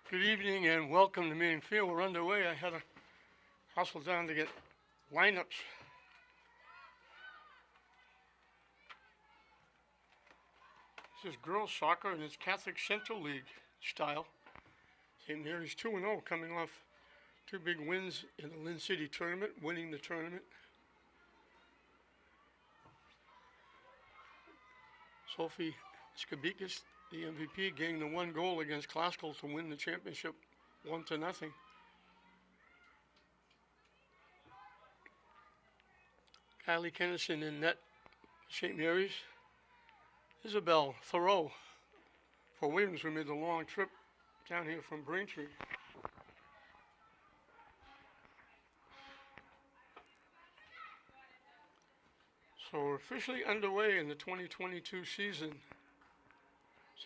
Good evening and welcome to Meeting Field. We're underway. I had to hustle down to get lineups. This is girls soccer and it's Catholic Central League style. St. Mary's 2-0 coming off two big wins in the Lynn City tournament, winning the tournament. Sophie Skabikis, the MVP, getting the one goal against Classical to win the championship 1-0. Kylie Kennison in net, St. Mary's. Isabel Thoreau for Williams, who made the long trip down here from Braintree. So we're officially underway in the 2022 season.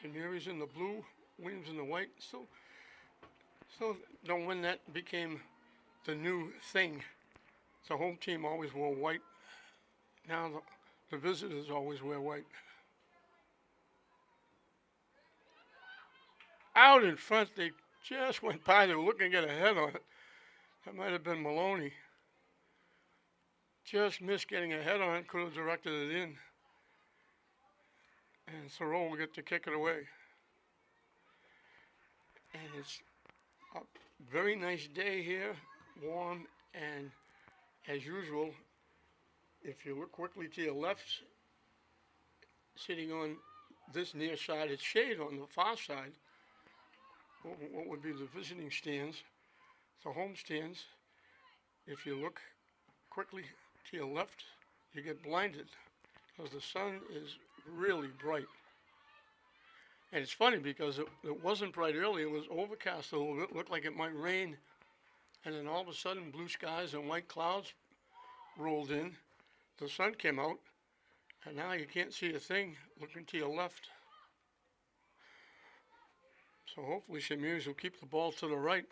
St. Mary's in the blue, Williams in the white. Still don't win that became the new thing. The home team always wore white. Now the visitors always wear white. Out in front, they just went by. They were looking to get a head on it. That might have been Maloney. Just missed getting a head on it, could have directed it in. And Thoreau will get to kick it away. And it's a very nice day here, warm, and as usual, if you look quickly to your left, sitting on this near side, it's shade on the far side. What would be the visiting stands, the home stands. If you look quickly to your left, you get blinded because the sun is really bright. And it's funny because it wasn't bright earlier. It was overcast a little bit, looked like it might rain. And then all of a sudden, blue skies and white clouds rolled in. The sun came out, and now you can't see a thing looking to your left. So hopefully St. Mary's will keep the ball to the right.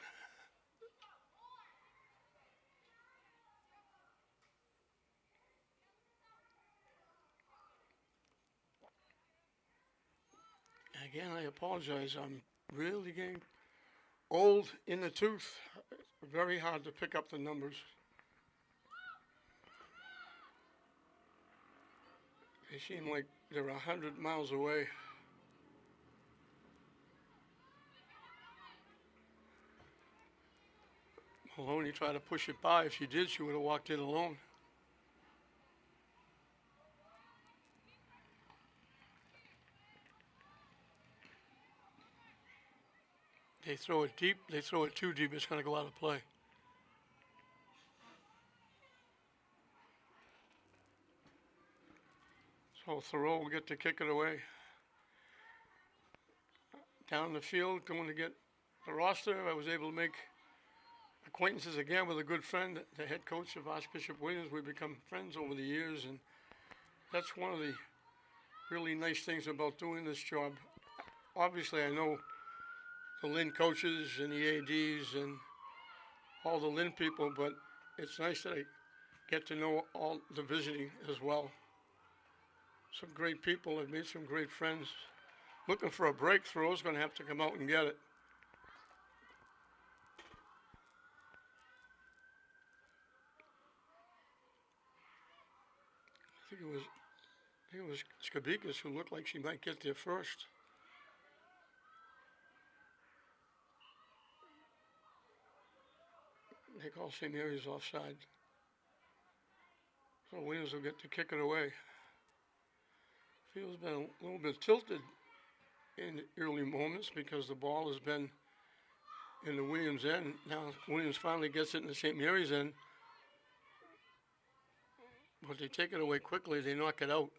Again, I apologize. I'm really getting old in the tooth. Very hard to pick up the numbers. They seem like they're 100 miles away. Maloney tried to push it by. If she did, she would have walked in alone. They throw it deep. They throw it too deep. It's going to go out of play. So Thoreau will get to kick it away. Down the field, going to get the roster. I was able to make acquaintances again with a good friend, the head coach of Archbishop Williams. We've become friends over the years, and that's one of the really nice things about doing this job. Obviously, I know the Lynn coaches and the ADs and all the Lynn people, but it's nice that I get to know all the visiting as well. Some great people. I've made some great friends. Looking for a breakthrough. Is going to have to come out and get it. I think it was Skabikis who looked like she might get there first. They call St. Mary's offside. So Williams will get to kick it away. Field's been a little bit tilted in the early moments because the ball has been in the Williams end. Now Williams finally gets it in the St. Mary's end. But they take it away quickly. They knock it out.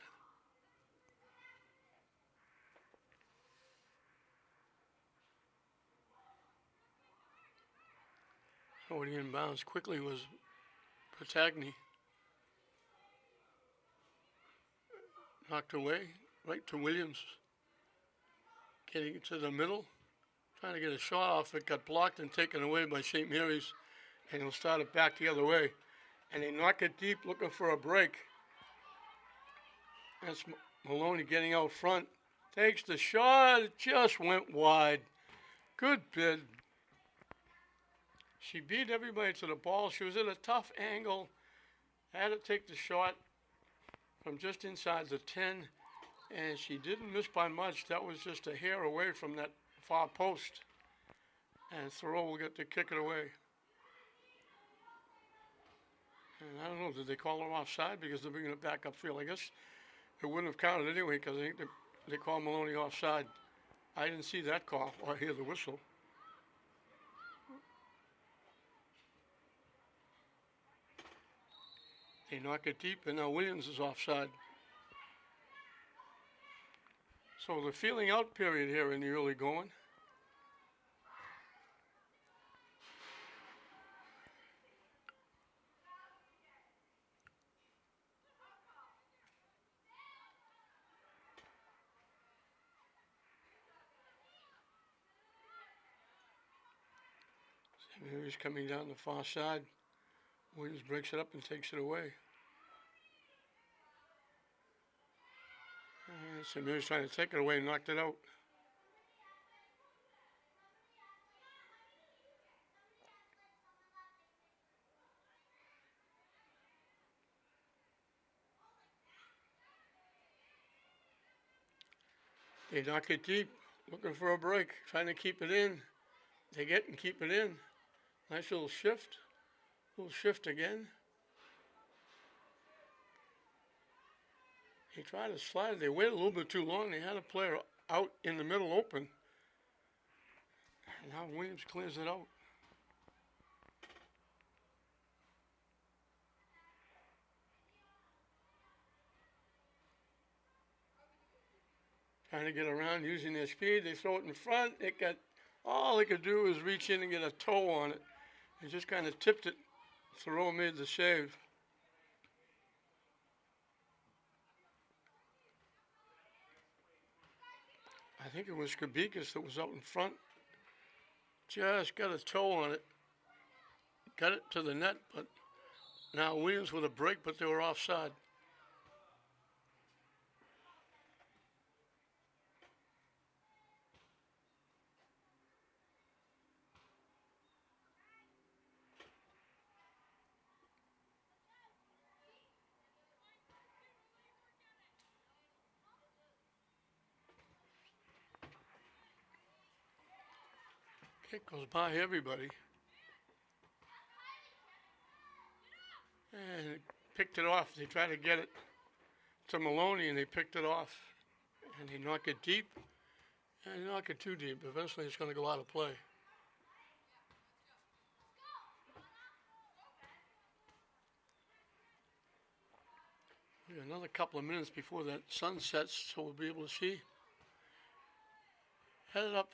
Already in bounds quickly was Patagni. Knocked away, right to Williams. Getting it to the middle. Trying to get a shot off it. Got blocked and taken away by St. Mary's. And he'll start it back the other way. And they knock it deep looking for a break. That's Maloney getting out front. Takes the shot. It just went wide. Good bid. She beat everybody to the ball. She was at a tough angle. Had to take the shot from just inside the 10, and she didn't miss by much. That was just a hair away from that far post. And Thoreau will get to kick it away. And I don't know, did they call her offside because they're bringing it back upfield? I guess it wouldn't have counted anyway because I think they called Maloney offside. I didn't see that call or hear the whistle. They knock it deep, and now Williams is offside. So the feeling out period here in the early going. Mary's coming down the far side. Williams breaks it up and takes it away. St. Mary's trying to take it away and knocked it out. They knock it deep, looking for a break, trying to keep it in. They get and keep it in. Nice little shift. Little shift again. He tried to slide. They waited a little bit too long. They had a player out in the middle open. And now Williams clears it out. Trying to get around using their speed. They throw it in front. All they could do was reach in and get a toe on it. They just kind of tipped it. Thoreau made the save. I think it was Skabikis that was out in front. Just got a toe on it. Got it to the net, but now Williams with a break, but they were offside. Kick goes by everybody. And picked it off. They tried to get it to Maloney, and they picked it off. And they knock it deep, and they knock it too deep. Eventually, it's going to go out of play. We got another couple of minutes before that sun sets, so we'll be able to see. Headed up.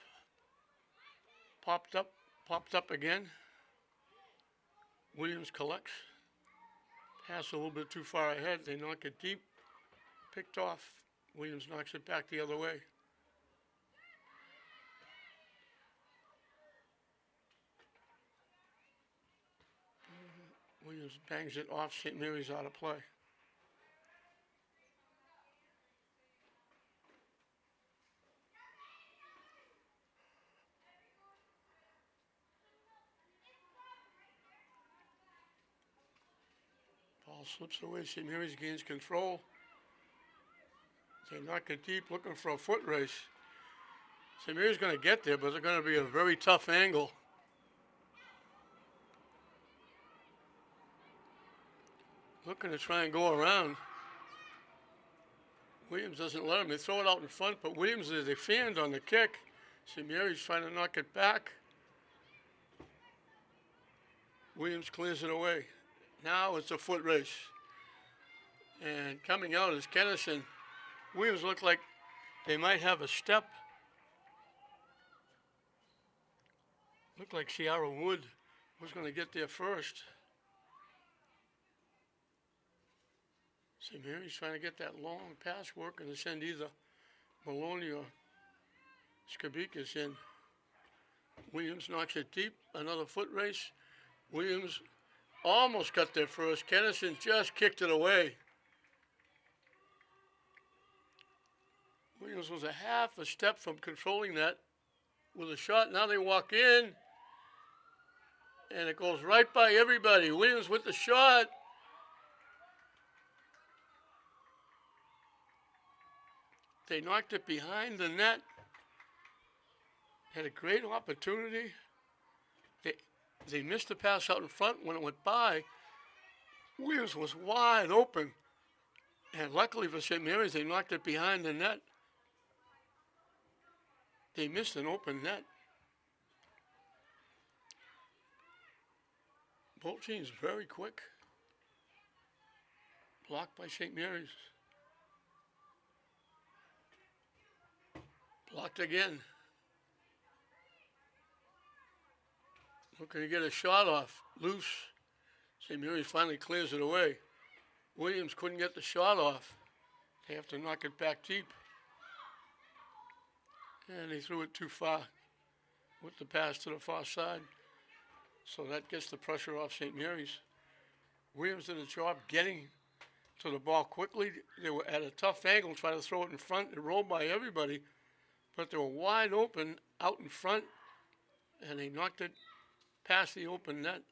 Popped up again. Williams collects. Pass a little bit too far ahead. They knock it deep. Picked off. Williams knocks it back the other way. Williams bangs it off. St. Mary's out of play. Ball slips away. St. Mary's gains control. They knock it deep, looking for a foot race. St. Mary's going to get there, but they're going to be a very tough angle. Looking to try and go around. Williams doesn't let him. They throw it out in front, but Williams is a fanned on the kick. St. Mary's trying to knock it back. Williams clears it away. Now it's a foot race. And coming out is Kennison. Williams look like they might have a step. Looked like Sierra Wood was going to get there first. St. Mary's trying to get that long pass working to send either Maloney or Skabikis in. Williams knocks it deep. Another foot race. Williams almost got there first. Kennison just kicked it away. Williams was a half a step from controlling that with a shot. Now they walk in. And it goes right by everybody. Williams with the shot. They knocked it behind the net. Had a great opportunity. They missed the pass out in front. When it went by, Williams was wide open. And luckily for St. Mary's, they knocked it behind the net. They missed an open net. Both teams very quick. Blocked by St. Mary's. Blocked again. Looking to get a shot off. Loose. St. Mary's finally clears it away. Williams couldn't get the shot off. They have to knock it back deep. And they threw it too far with the pass to the far side. So that gets the pressure off St. Mary's. Williams did a job getting to the ball quickly. They were at a tough angle trying to throw it in front. It rolled by everybody. But they were wide open out in front. And they knocked it past the open net.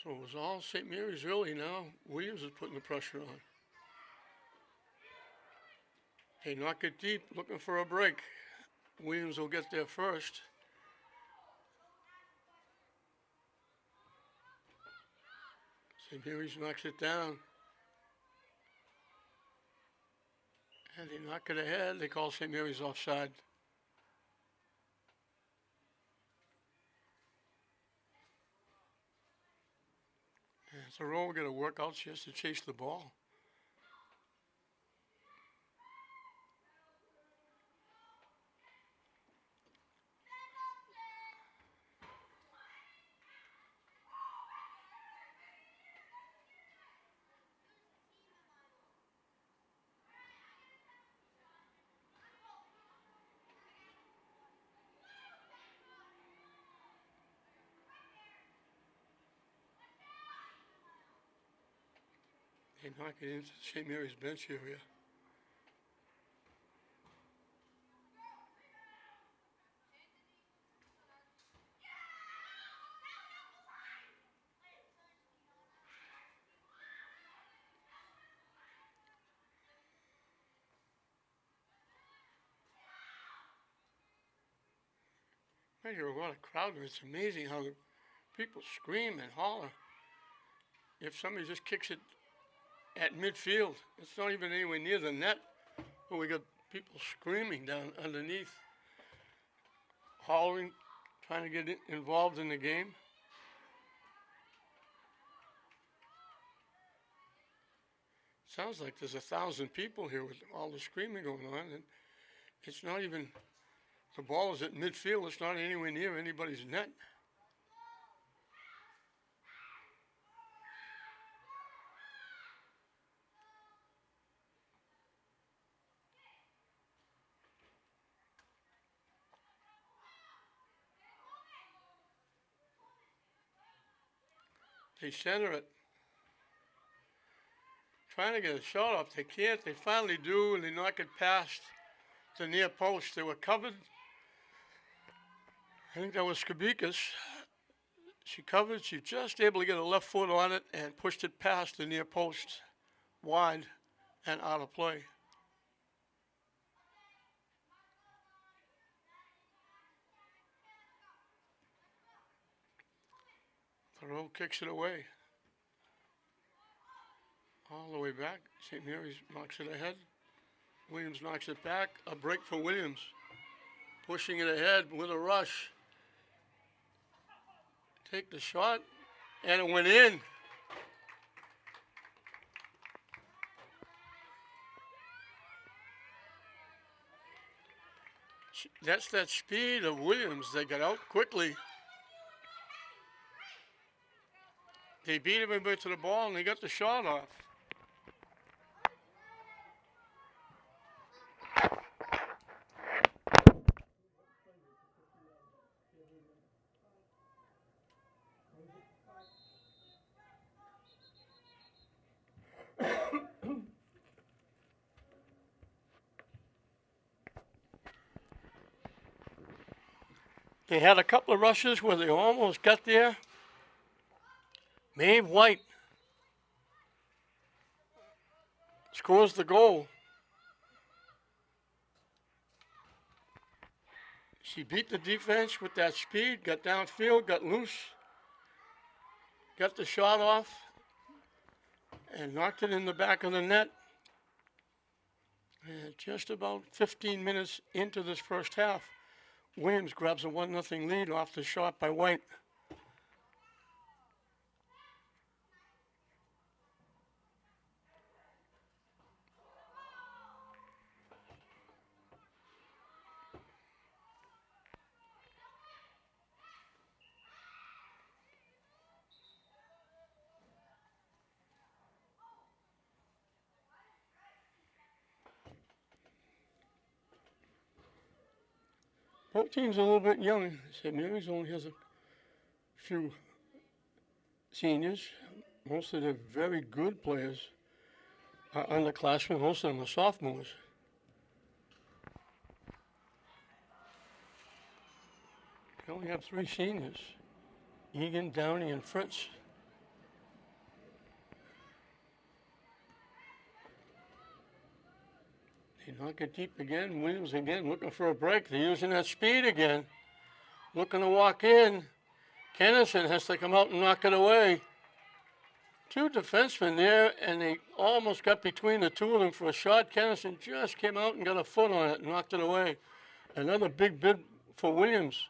So it was all St. Mary's really now. Williams is putting the pressure on. They knock it deep, looking for a break. Williams will get there first. St. Mary's knocks it down. And they knock it ahead. They call St. Mary's offside. And Thoreau will get a workout. She has to chase the ball. They knock it into St. Mary's bench area. I hear a lot of crowd. It's amazing how people scream and holler. If somebody just kicks it at midfield, it's not even anywhere near the net, but we got people screaming down underneath, hollering, trying to get involved in the game. Sounds like there's 1,000 people here with all the screaming going on, and it's not even, the ball is at midfield, it's not anywhere near anybody's net. They center it. Trying to get a shot off. They can't. They finally do, and they knock it past the near post. They were covered. I think that was Skabikas. She covered. She just able to get a left foot on it and pushed it past the near post, wide and out of play. Thoreau kicks it away. All the way back. St. Mary's knocks it ahead. Williams knocks it back. A break for Williams. Pushing it ahead with a rush. Take the shot. And it went in. That's that speed of Williams. They got out quickly. They beat everybody to the ball and they got the shot off. They had a couple of rushes where they almost got there. Maeve White scores the goal. She beat the defense with that speed, got downfield, got loose, got the shot off, and knocked it in the back of the net. And just about 15 minutes into this first half, Williams grabs a 1-0 lead off the shot by White. Both teams are a little bit young. St. Mary's only has a few seniors. Most of them very good players are underclassmen. Most of them are sophomores. They only have 3 seniors: Egan, Downey, and Fritz. They knock it deep again. Williams again looking for a break. They're using that speed again. Looking to walk in. Kennison has to come out and knock it away. 2 defensemen there, and they almost got between the 2 of them for a shot. Kennison just came out and got a foot on it and knocked it away. Another big bid for Williams.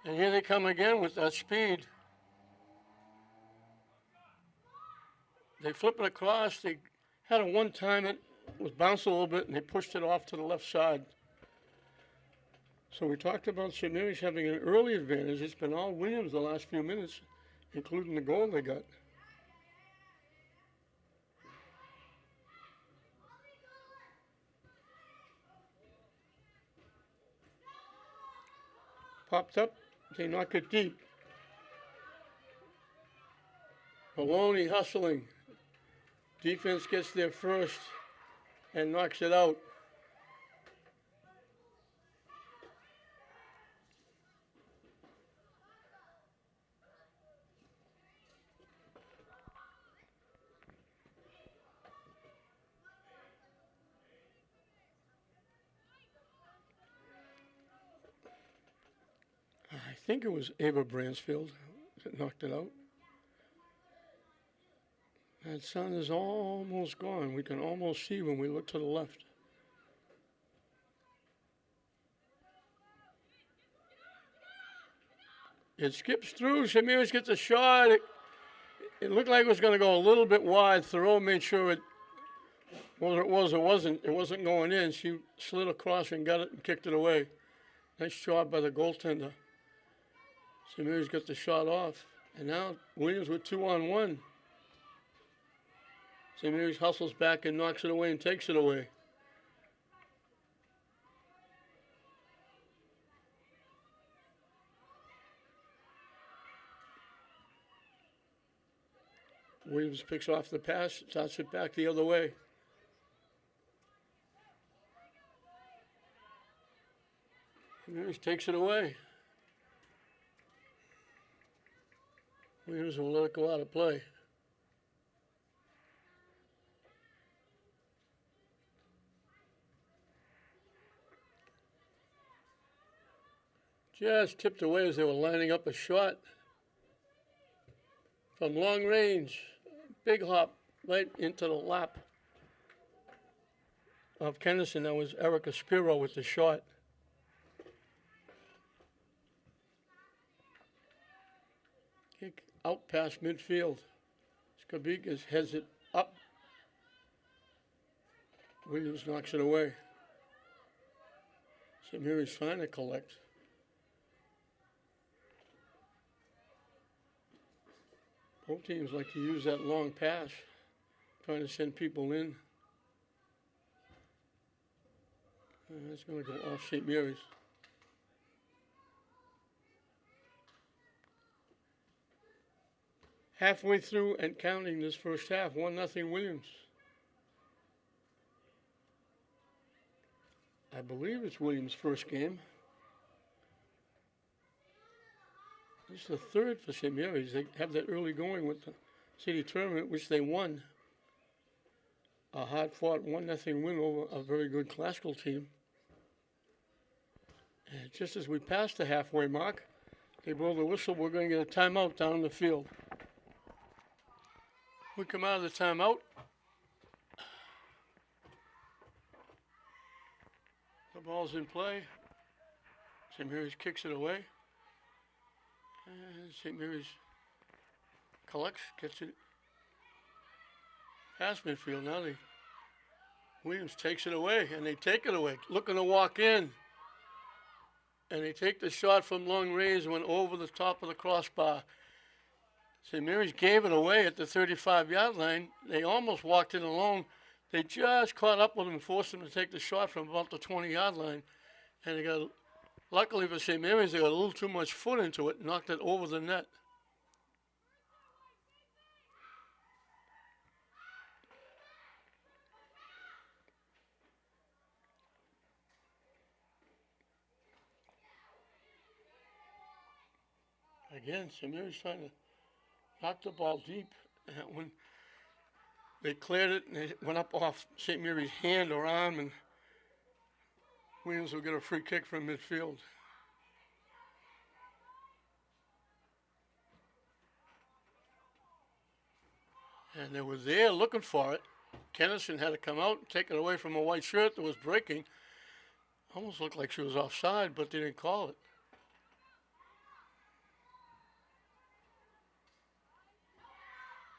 And here they come again with that speed. They flip it across. They had a one-time it was bounced a little bit, and they pushed it off to the left side. So we talked about St. Mary's having an early advantage. It's been all Williams the last few minutes, including the goal they got. Popped up, they knock it deep. Maloney hustling. Defense gets there first and knocks it out. I think it was Ava Bransfield that knocked it out. That sun is almost gone. We can almost see when we look to the left. It skips through. St. Mary's gets a shot. It looked like it was going to go a little bit wide. Thoreau made sure it, whether it was or wasn't, it wasn't going in. She slid across and got it and kicked it away. Nice job by the goaltender. St. Mary's got the shot off. And now Williams with 2-on-1. St. Mary's hustles back and knocks it away and takes it away. Williams picks off the pass, starts it back the other way. St. Mary's takes it away. Williams will let it go out of play. Just tipped away as they were lining up a shot from long range. Big hop right into the lap of Kennison. That was Erica Spiro with the shot. Kick out past midfield. Skabikas heads it up. Williams knocks it away. St. Mary's trying to collect. Both teams like to use that long pass, trying to send people in. And that's going to go off St. Mary's. Halfway through and counting this first half, 1-0 Williams. I believe it's Williams' first game. This is the third for St. Mary's. They have that early going with the city tournament, which they won. A hard-fought 1-0 win over a very good classical team. And just as we pass the halfway mark, they blow the whistle. We're going to get a timeout down in the field. We come out of the timeout. The ball's in play. St. Mary's kicks it away. And St. Mary's collects, gets it past midfield. Now Williams takes it away, and they take it away, looking to walk in. And they take the shot from long range, went over the top of the crossbar. St. Mary's gave it away at the 35-yard line. They almost walked in alone. They just caught up with him and forced him to take the shot from about the 20-yard line. And they got, luckily for St. Mary's, they got a little too much foot into it, knocked it over the net. Again, St. Mary's trying to knock the ball deep. And when they cleared it, and it went up off St. Mary's hand or arm, and Williams will get a free kick from midfield. And they were there looking for it. Kennison had to come out and take it away from a white shirt that was breaking. Almost looked like she was offside, but they didn't call it.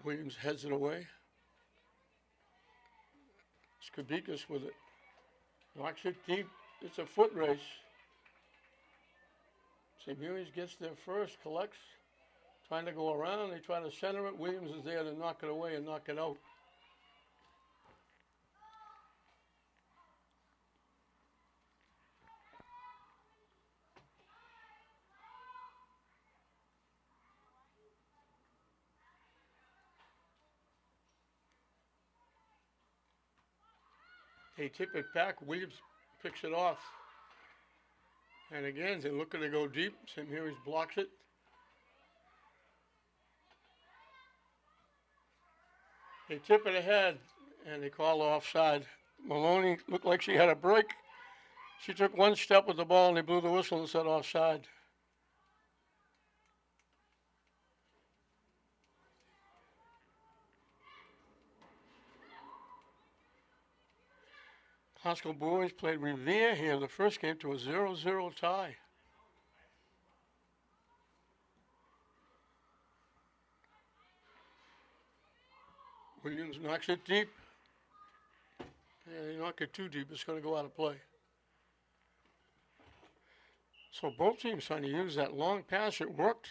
Williams heads it away. Skabikas with it. Knocks it deep. It's a foot race. St. Mary's gets there first, collects, trying to go around. They try to center it. Williams is there to knock it away and knock it out. They tip it back. Williams picks it off. And again, they're looking to go deep. St. Mary's blocks it. They tip it ahead, and they call offside. Maloney looked like she had a break. She took one step with the ball, and they blew the whistle and said offside. Haskell boys played Revere here the first game to a 0-0 tie. Williams knocks it deep. And they knock it too deep, it's going to go out of play. So both teams trying to use that long pass. It worked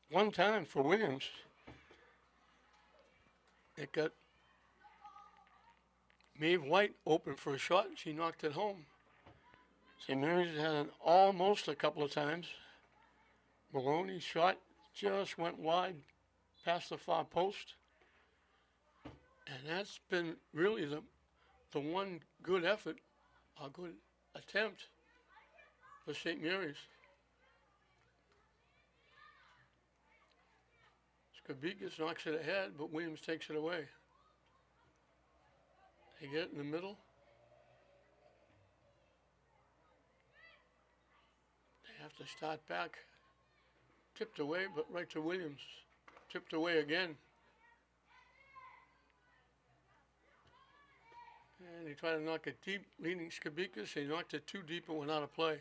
one time for Williams. It got Maeve White open for a shot, and she knocked it home. St. Mary's had an almost a couple of times. Maloney's shot just went wide past the far post. And that's been really the one good effort, a good attempt for St. Mary's. Skabikas knocks it ahead, but Williams takes it away. They get it in the middle. They have to start back. Tipped away, but right to Williams. Tipped away again. And they try to knock it deep, leading Skabikas. They knocked it too deep and went out of play.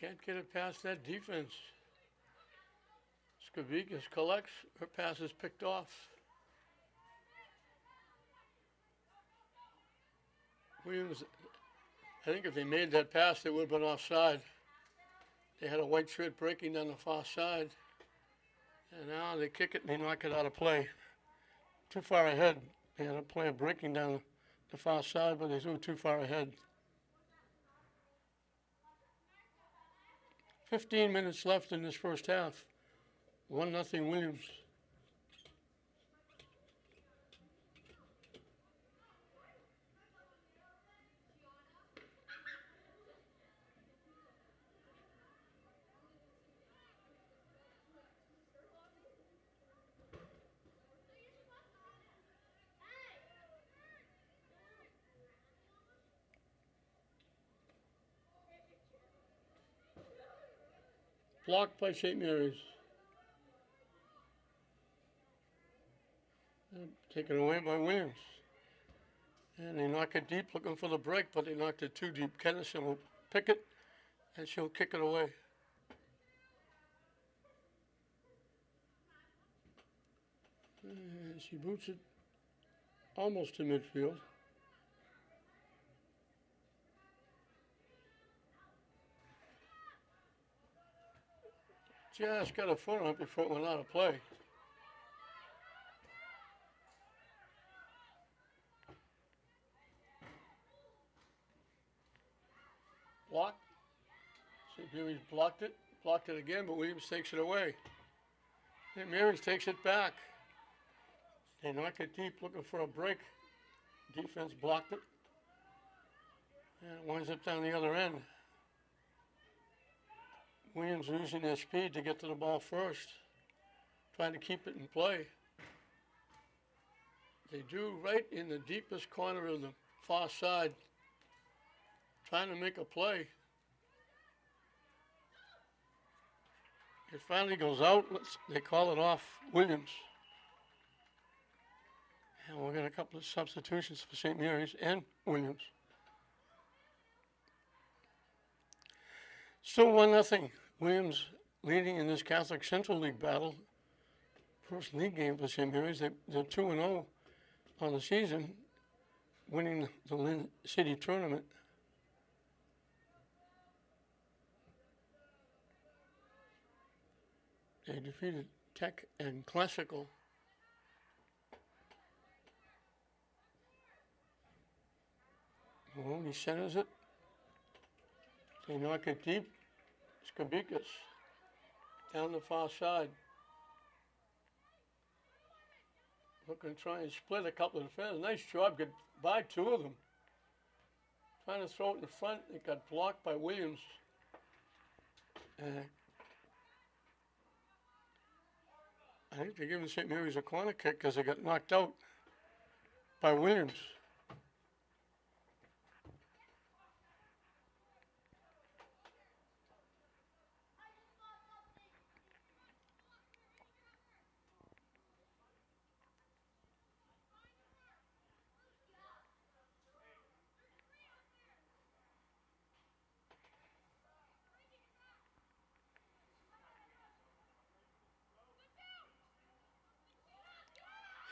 Can't get it past that defense. Skabikas collects, her pass is picked off. Williams, I think if they made that pass, they would have been offside. They had a white shirt breaking down the far side. And now they kick it and they knock it out of play. Too far ahead. They had a player breaking down the far side, but they threw too far ahead. 15 minutes left in this first half. 1-0 Williams. Blocked by St. Mary's. And taken away by Williams. And they knock it deep looking for the break, but they knocked it too deep. Kennison will pick it, and she'll kick it away. And she boots it almost to midfield. Just got a foot on it before it went out of play. Blocked. St. Mary's blocked it again, but Williams takes it away. St. Mary's takes it back. They knock it deep looking for a break. Defense blocked it. And it winds up down the other end. Williams losing their speed to get to the ball first, trying to keep it in play. They do right in the deepest corner of the far side, trying to make a play. It finally goes out. They call it off Williams. And we'll get a couple of substitutions for St. Mary's and Williams. Still 1-0. Williams leading in this Catholic Central League battle. First league game for St. Mary's. They're 2-0 on the season, winning the Lynn City tournament. They defeated Tech and Classical. Maloney centers it. They knock it deep. Skabikas down the far side. Looking to try and split a couple of defenders. Nice job. Get by two of them. Trying to throw it in front. It got blocked by Williams. I think they're giving St. Mary's a corner kick because they got knocked out by Williams.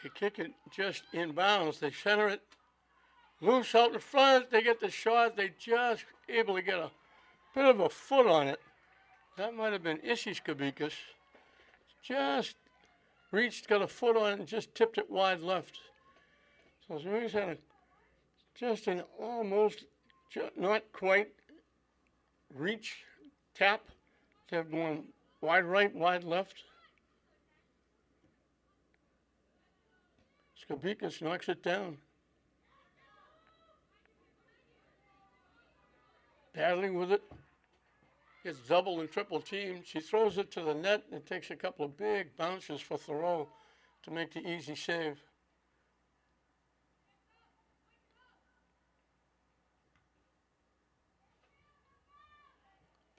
They kick it just inbounds. They center it loose out in front. They get the shot. They just able to get a bit of a foot on it. That might have been Issy Skabikas. Just reached, got a foot on it, and just tipped it wide left. So Mary's had just an almost, not quite reach tap. They've gone wide right, wide left. Skabikas knocks it down. Battling with it. Gets double and triple teamed. She throws it to the net and it takes a couple of big bounces for Thoreau to make the easy save.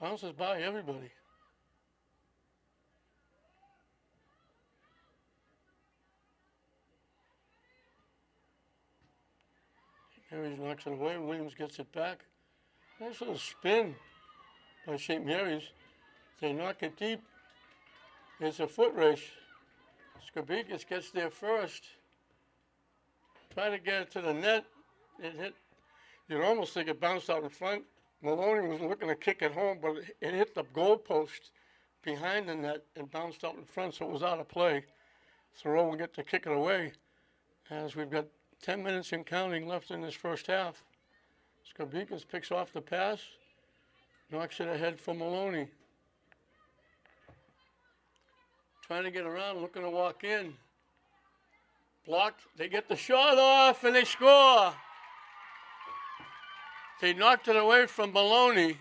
Bounces by everybody. Mary's knocks it away. Williams gets it back. Nice little spin by St. Mary's. They knock it deep. It's a foot race. Skabikas gets there first. Try to get it to the net. It hit. You'd almost think it bounced out in front. Maloney was looking to kick it home, but it hit the goal post behind the net and bounced out in front, so it was out of play. Thoreau will get to kick it away as we've got 10 minutes and counting left in this first half. Skabikas picks off the pass, knocks it ahead for Maloney. trying to get around, looking to walk in. Blocked. They get the shot off and they score. They knocked it away from Maloney.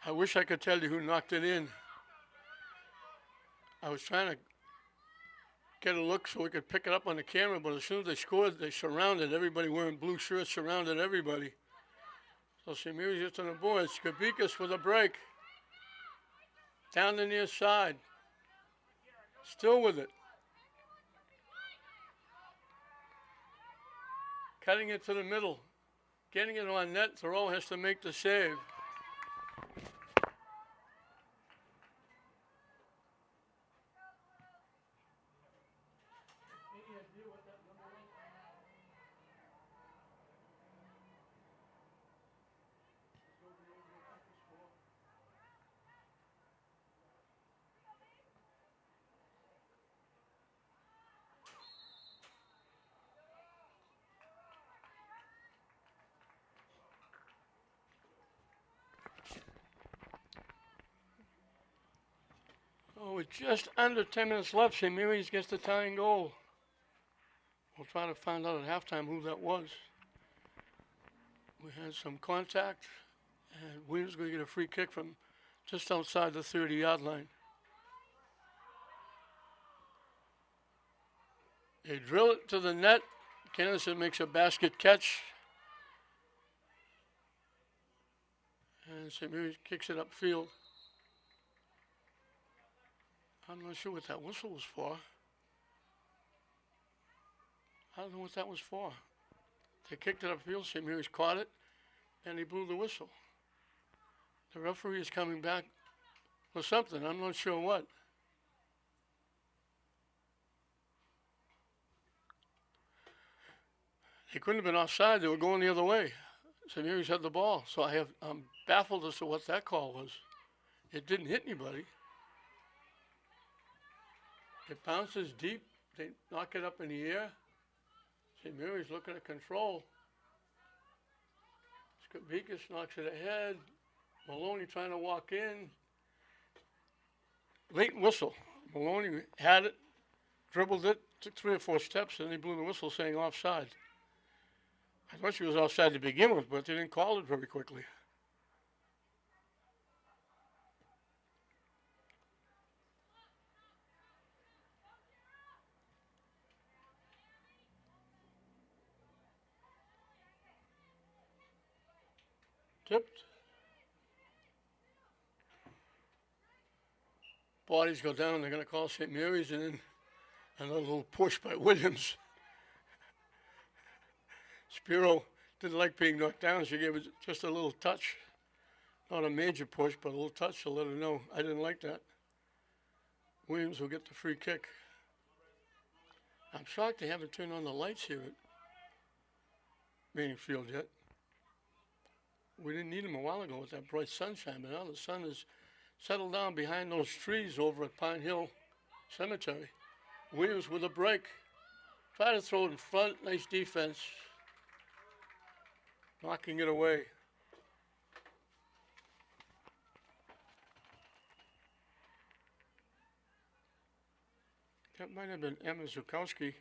I wish I could tell you who knocked it in. I was trying to get a look so we could pick it up on the camera, but as soon as they scored, they surrounded everybody wearing blue shirts, surrounded everybody. So St. Mary's just on the board. Skabikas with a break. Down the near side. Still with it. Cutting it to the middle. Getting it on net. Thoreau has to make the save. Oh, with just under 10 minutes left, St. Mary's gets the tying goal. We'll try to find out at halftime who that was. We had some contact, and Williams going to get a free kick from just outside the 30-yard line. They drill it to the net. Kennison makes a basket catch. And St. Mary's kicks it upfield. I'm not sure what that whistle was for. I don't know what that was for. They kicked it upfield. St. Mary's caught it, and he blew the whistle. The referee is coming back for something. I'm not sure what. They couldn't have been offside. They were going the other way. St. Mary's had the ball. So I'm baffled as to what that call was. It didn't hit anybody. It bounces deep. They knock it up in the air. St. Mary's looking at control. Skabikas knocks it ahead. Maloney trying to walk in. Late whistle. Maloney had it, dribbled it, took 3 or 4 steps, and they blew the whistle saying offside. I thought she was offside to begin with, but they didn't call it very quickly. Tipped. Bodies go down. They're going to call St. Mary's, and then another little push by Williams. Spiro didn't like being knocked down. She gave it just a little touch. Not a major push, but a little touch to let her know. I didn't like that. Williams will get the free kick. I'm shocked they haven't turned on the lights here at Main Field yet. We didn't need them a while ago with that bright sunshine, but now the sun has settled down behind those trees over at Pine Hill Cemetery. Williams with a break. Try to throw it in front. Nice defense. Knocking it away. That might have been Emma Zukowski.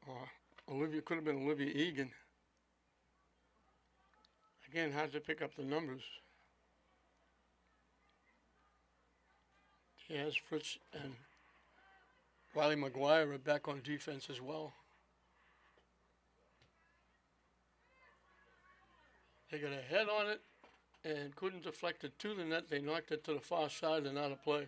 Or Olivia, could have been Olivia Egan. Again, hard to pick up the numbers. Diaz, Fritz, and Wiley McGuire are back on defense as well. They got a head on it and couldn't deflect it to the net. They knocked it to the far side and out of play.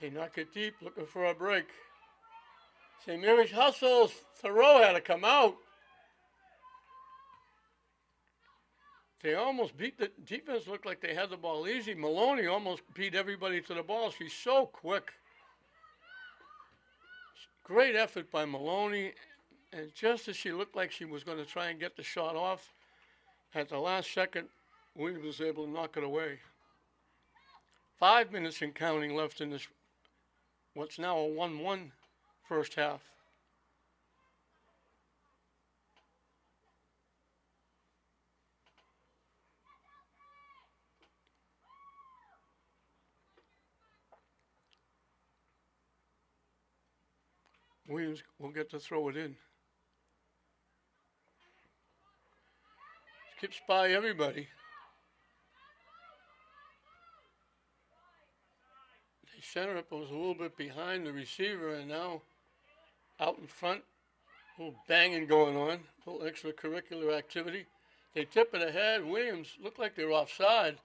They knock it deep, looking for a break. St. Mary's hustles. Thoreau had to come out. They almost beat the defense. Looked like they had the ball easy. Maloney almost beat everybody to the ball. She's so quick. Great effort by Maloney. And just as she looked like she was going to try and get the shot off, at the last second, Williams was able to knock it away. 5 minutes and counting left in this, what's now a 1-1 first half. Williams will get to throw it in. Skips by everybody. The center up was a little bit behind the receiver, and now out in front, a little banging going on, a little extracurricular activity. They tip it ahead. Williams looked like they were offside.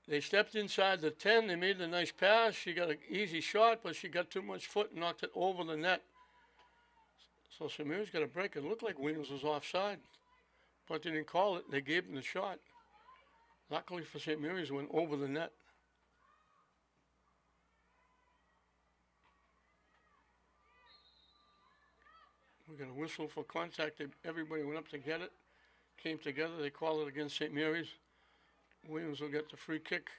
They stepped inside the 10. They made a nice pass. She got an easy shot, but she got too much foot and knocked it over the net. So St. Mary's got a break. It looked like Williams was offside, but they didn't call it. They gave him the shot. Luckily for St. Mary's, it went over the net. We got a whistle for contact. Everybody went up to get it. Came together. They called it against St. Mary's. Williams will get the free kick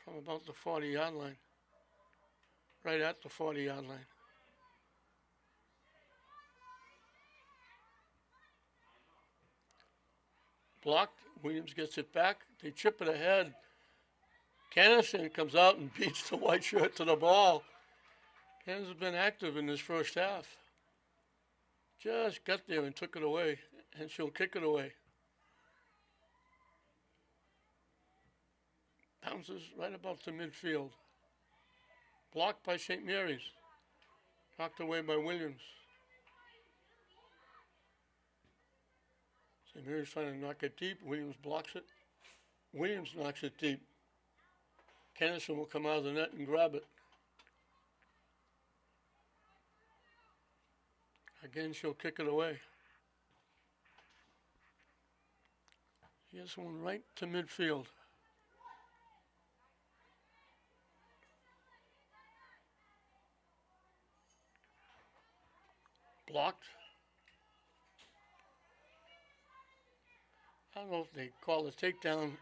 from about the 40-yard line. Right at the 40-yard line. Blocked. Williams gets it back. They chip it ahead. Kennison comes out and beats the white shirt to the ball. Kennison has been active in this first half. Just got there and took it away, and she'll kick it away. Bounces right about to midfield. Blocked by St. Mary's. Knocked away by Williams. St. Mary's trying to knock it deep. Williams blocks it. Williams knocks it deep. Kennison will come out of the net and grab it. Again, she'll kick it away. She gets one right to midfield. Blocked. I don't know if they call the takedown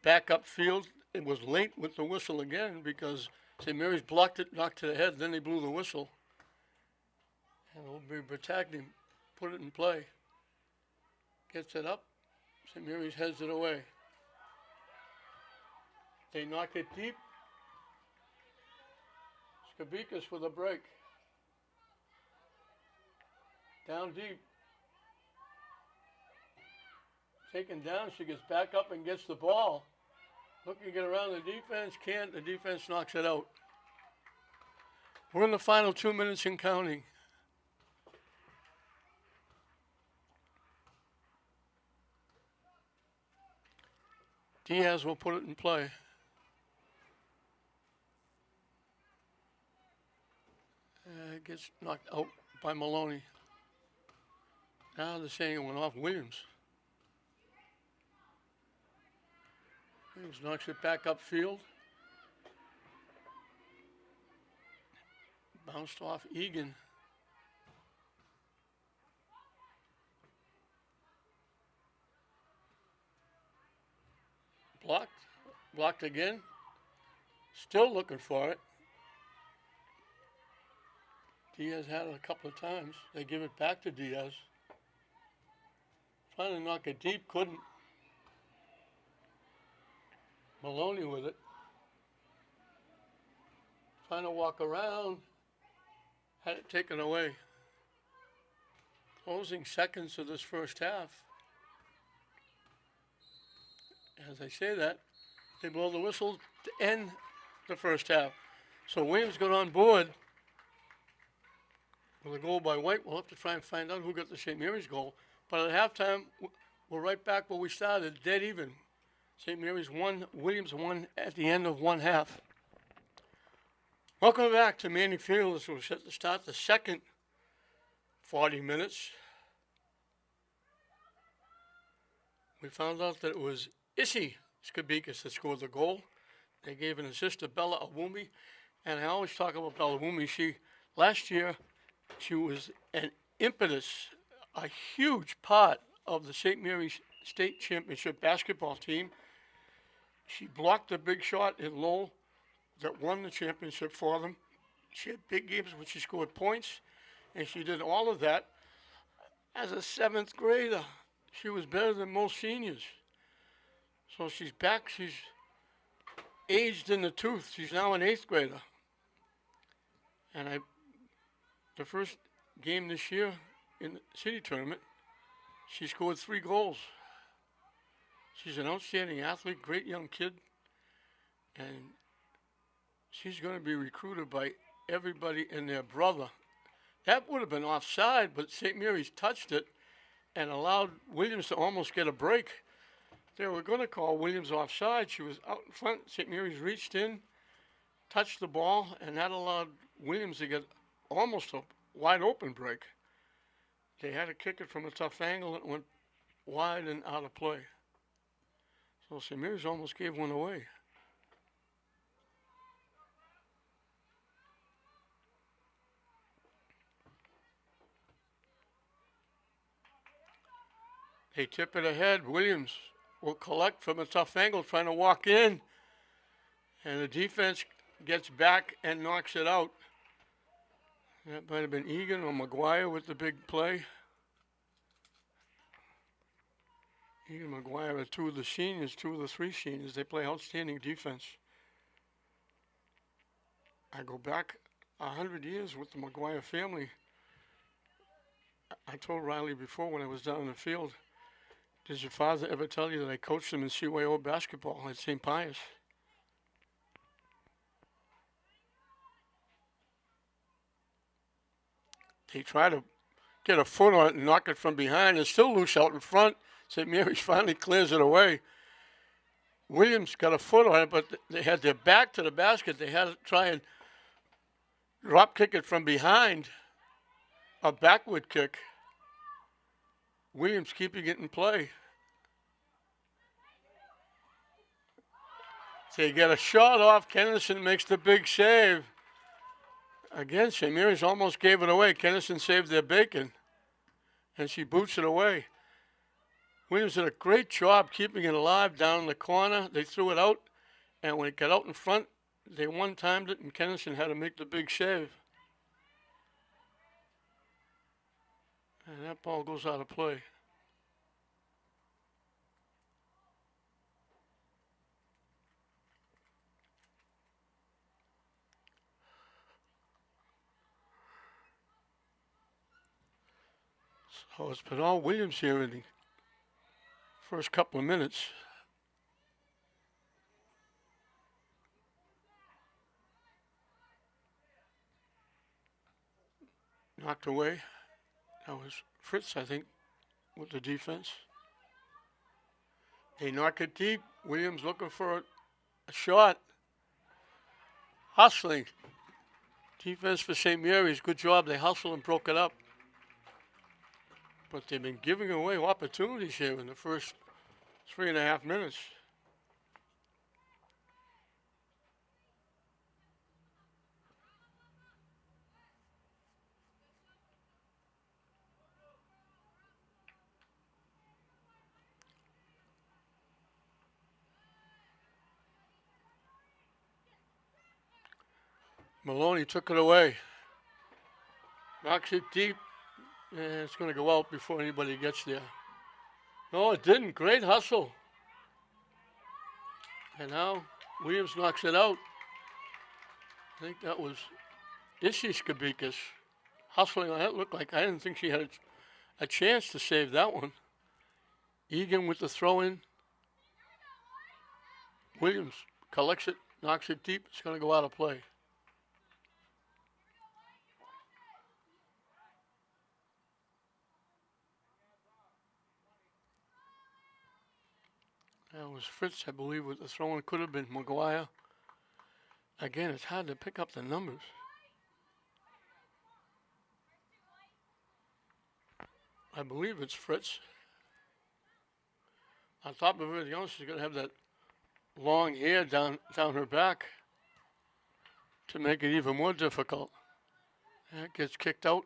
back upfield. It was late with the whistle again because St. Mary's blocked it, knocked to the head, then they blew the whistle. And it'll be Bertagni put it in play. Gets it up. St. Mary's heads it away. They knock it deep. Skabikas with a break. Down deep. Taken down, she gets back up and gets the ball. Looking to get around the defense, can't. The defense knocks it out. We're in the final 2 minutes and counting. Diaz will put it in play. Gets knocked out by Maloney. Now they're saying it went off Williams. Williams knocks it back upfield. Bounced off Egan. Blocked. Blocked again. Still looking for it. Diaz had it a couple of times. They give it back to Diaz. Trying to knock it deep, couldn't. Maloney with it. Trying to walk around. Had it taken away. Closing seconds of this first half. As I say that, they blow the whistle to end the first half. So Williams got on board with a goal by White. We'll have to try and find out who got the St. Mary's goal. But at halftime, we're right back where we started, dead even. St. Mary's won, Williams won at the end of one half. Welcome back to Manning Field as we're set to start the second 40 minutes. We found out that it was Issy Skabikas that scored the goal. They gave an assist to Bella Awumi. And I always talk about Bella Awumi. Last year, she was an impetus, a huge part of the St. Mary's State Championship basketball team. She blocked a big shot in Lowell that won the championship for them. She had big games when she scored points, and she did all of that as a seventh grader. She was better than most seniors. So she's back. She's aged in the tooth. She's now an eighth grader. And the first game this year in the city tournament, she scored 3 goals. She's an outstanding athlete, great young kid, and she's going to be recruited by everybody and their brother. That would have been offside, but St. Mary's touched it and allowed Williams to almost get a break. They were going to call Williams offside. She was out in front. St. Mary's reached in, touched the ball, and that allowed Williams to get almost a wide open break. They had to kick it from a tough angle and it went wide and out of play. So St. Mary's almost gave one away. They tip it ahead. Williams will collect from a tough angle, trying to walk in. And the defense gets back and knocks it out. That might have been Egan or McGuire with the big play. Egan and McGuire are 2 of the seniors, 2 of the 3 seniors. They play outstanding defense. I go back 100 years with the McGuire family. I told Riley before when I was down in the field, did your father ever tell you that I coached him in CYO basketball at St. Pius? They try to get a foot on it and knock it from behind. It's still loose out in front. St. Mary's finally clears it away. Williams got a foot on it, but they had their back to the basket. They had to try and drop kick it from behind, a backward kick. Williams keeping it in play. They get a shot off. Kennison makes the big save. Again, St. Mary's almost gave it away. Kennison saved their bacon, and she boots it away. Williams did a great job keeping it alive down in the corner. They threw it out, and when it got out in front, they one-timed it, and Kennison had to make the big save. And that ball goes out of play. So it's been all Williams here in the first couple of minutes. Knocked away. That was Fritz, I think, with the defense. They knock it deep. Williams looking for a shot. Hustling. Defense for St. Mary's. Good job. They hustled and broke it up. But they've been giving away opportunities here in the first 3.5 minutes. Maloney took it away. Knocks it deep. And it's going to go out before anybody gets there. No, it didn't. Great hustle. And now Williams knocks it out. I think that was Issy Skabikas hustling on it. Looked like I didn't think she had a chance to save that one. Egan with the throw-in. Williams collects it, knocks it deep. It's going to go out of play. That was Fritz, I believe, with the throw-in. Could have been McGuire. Again, it's hard to pick up the numbers. I believe it's Fritz. On top of everything else, she's going to have that long hair down her back to make it even more difficult. That gets kicked out.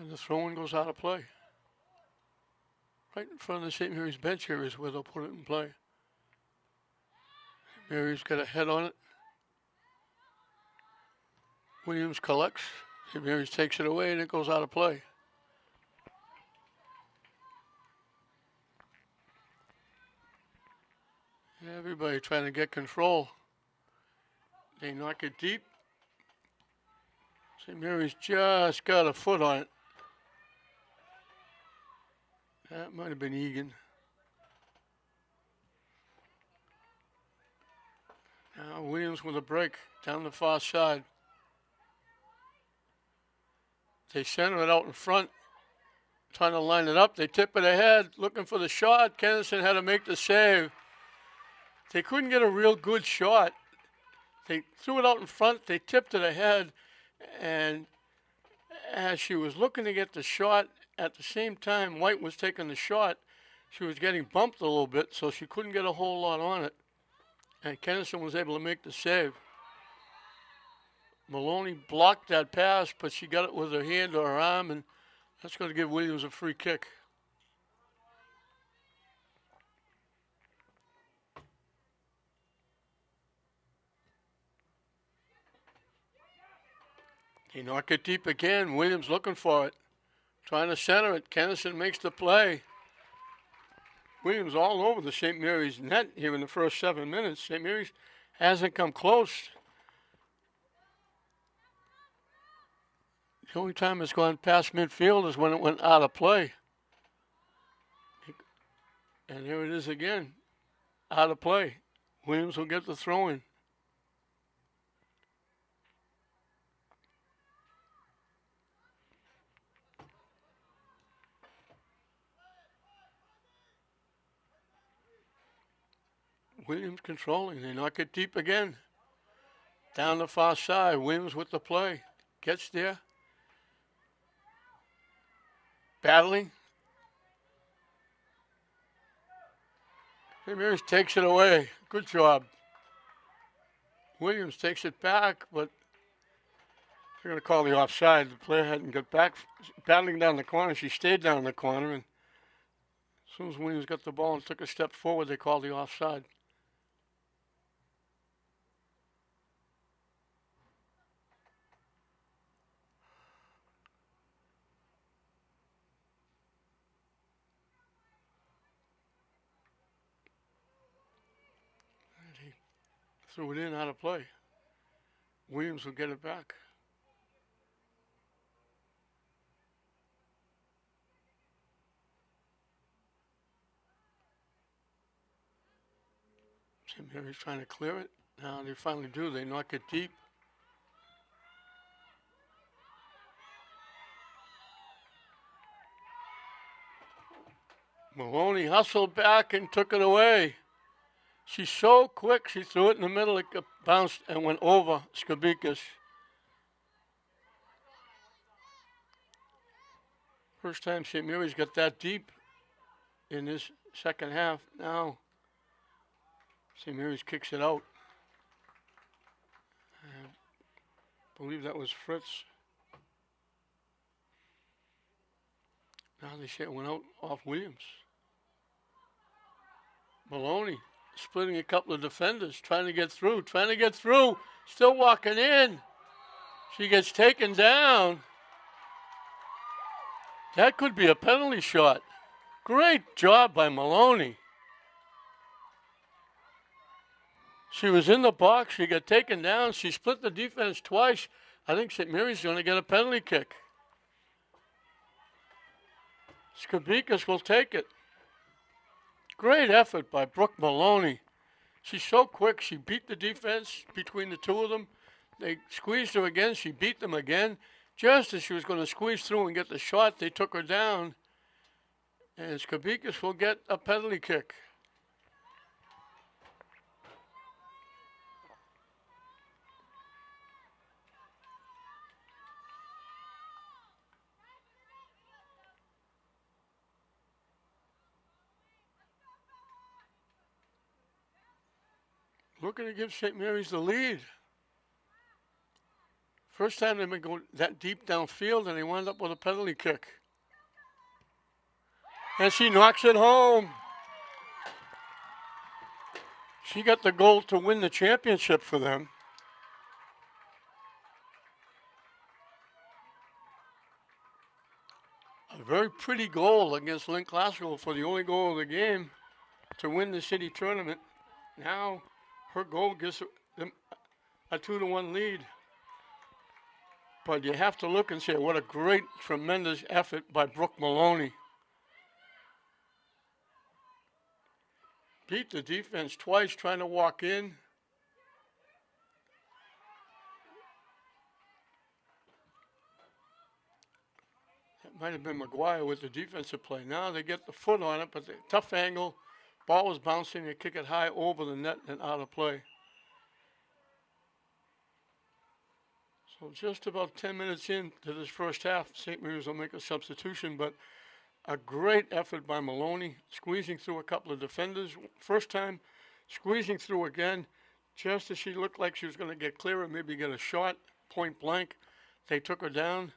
And the throw-in goes out of play. Right in front of the St. Mary's bench here is where they'll put it in play. Mary's got a head on it. Williams collects. St. Mary's takes it away and it goes out of play. Everybody trying to get control. They knock it deep. St. Mary's just got a foot on it. That might have been Egan. Now Williams with a break down the far side. They center it out in front, trying to line it up. They tip it ahead, looking for the shot. Kennison had to make the save. They couldn't get a real good shot. They threw it out in front. They tipped it ahead, and as she was looking to get the shot, at the same time White was taking the shot, she was getting bumped a little bit, so she couldn't get a whole lot on it. And Kennison was able to make the save. Maloney blocked that pass, but she got it with her hand or her arm, and that's going to give Williams a free kick. They knock it deep again. Williams looking for it. Trying to center it. Kennison makes the play. Williams all over the St. Mary's net here in the first 7 minutes. St. Mary's hasn't come close. The only time it's gone past midfield is when it went out of play. And here it is again. Out of play. Williams will get the throw in. Williams controlling. They knock it deep again. Down the far side. Williams with the play. Gets there. Battling. St. Mary's takes it away. Good job. Williams takes it back, but they're going to call the offside. The player hadn't got back. Battling down the corner. She stayed down the corner, and as soon as Williams got the ball and took a step forward, they called the offside. Threw it in out of play. Williams will get it back. St. Mary's trying to clear it. Now they finally do. They knock it deep. Maloney hustled back and took it away. She's so quick, she threw it in the middle, it bounced and went over Skabikas. First time St. Mary's got that deep in this second half. Now St. Mary's kicks it out. I believe that was Fritz. Now they say it went out off Williams. Maloney splitting a couple of defenders, trying to get through, still walking in. She gets taken down. That could be a penalty shot. Great job by Maloney. She was in the box, she got taken down, she split the defense twice. I think St. Mary's going to get a penalty kick. Skabikas will take it. Great effort by Brooke Maloney. She's so quick. She beat the defense between the two of them. They squeezed her again. She beat them again. Just as she was going to squeeze through and get the shot, they took her down. And Skabikis will get a penalty kick. Looking to give St. Mary's the lead. First time they've been going that deep downfield, and they wound up with a penalty kick. And she knocks it home. She got the goal to win the championship for them. A very pretty goal against Lynn Glasgow for the only goal of the game to win the city tournament. Now her goal gives them a 2-1 lead. But you have to look and say, what a great, tremendous effort by Brooke Maloney. Beat the defense twice trying to walk in. That might have been McGuire with the defensive play. Now they get the foot on it, but the tough angle. Ball was bouncing. They kick it high over the net and out of play. So just about 10 minutes into this first half, St. Mary's will make a substitution, but a great effort by Maloney, squeezing through a couple of defenders. First time, squeezing through again, just as she looked like she was going to get clear and maybe get a shot, point blank. They took her down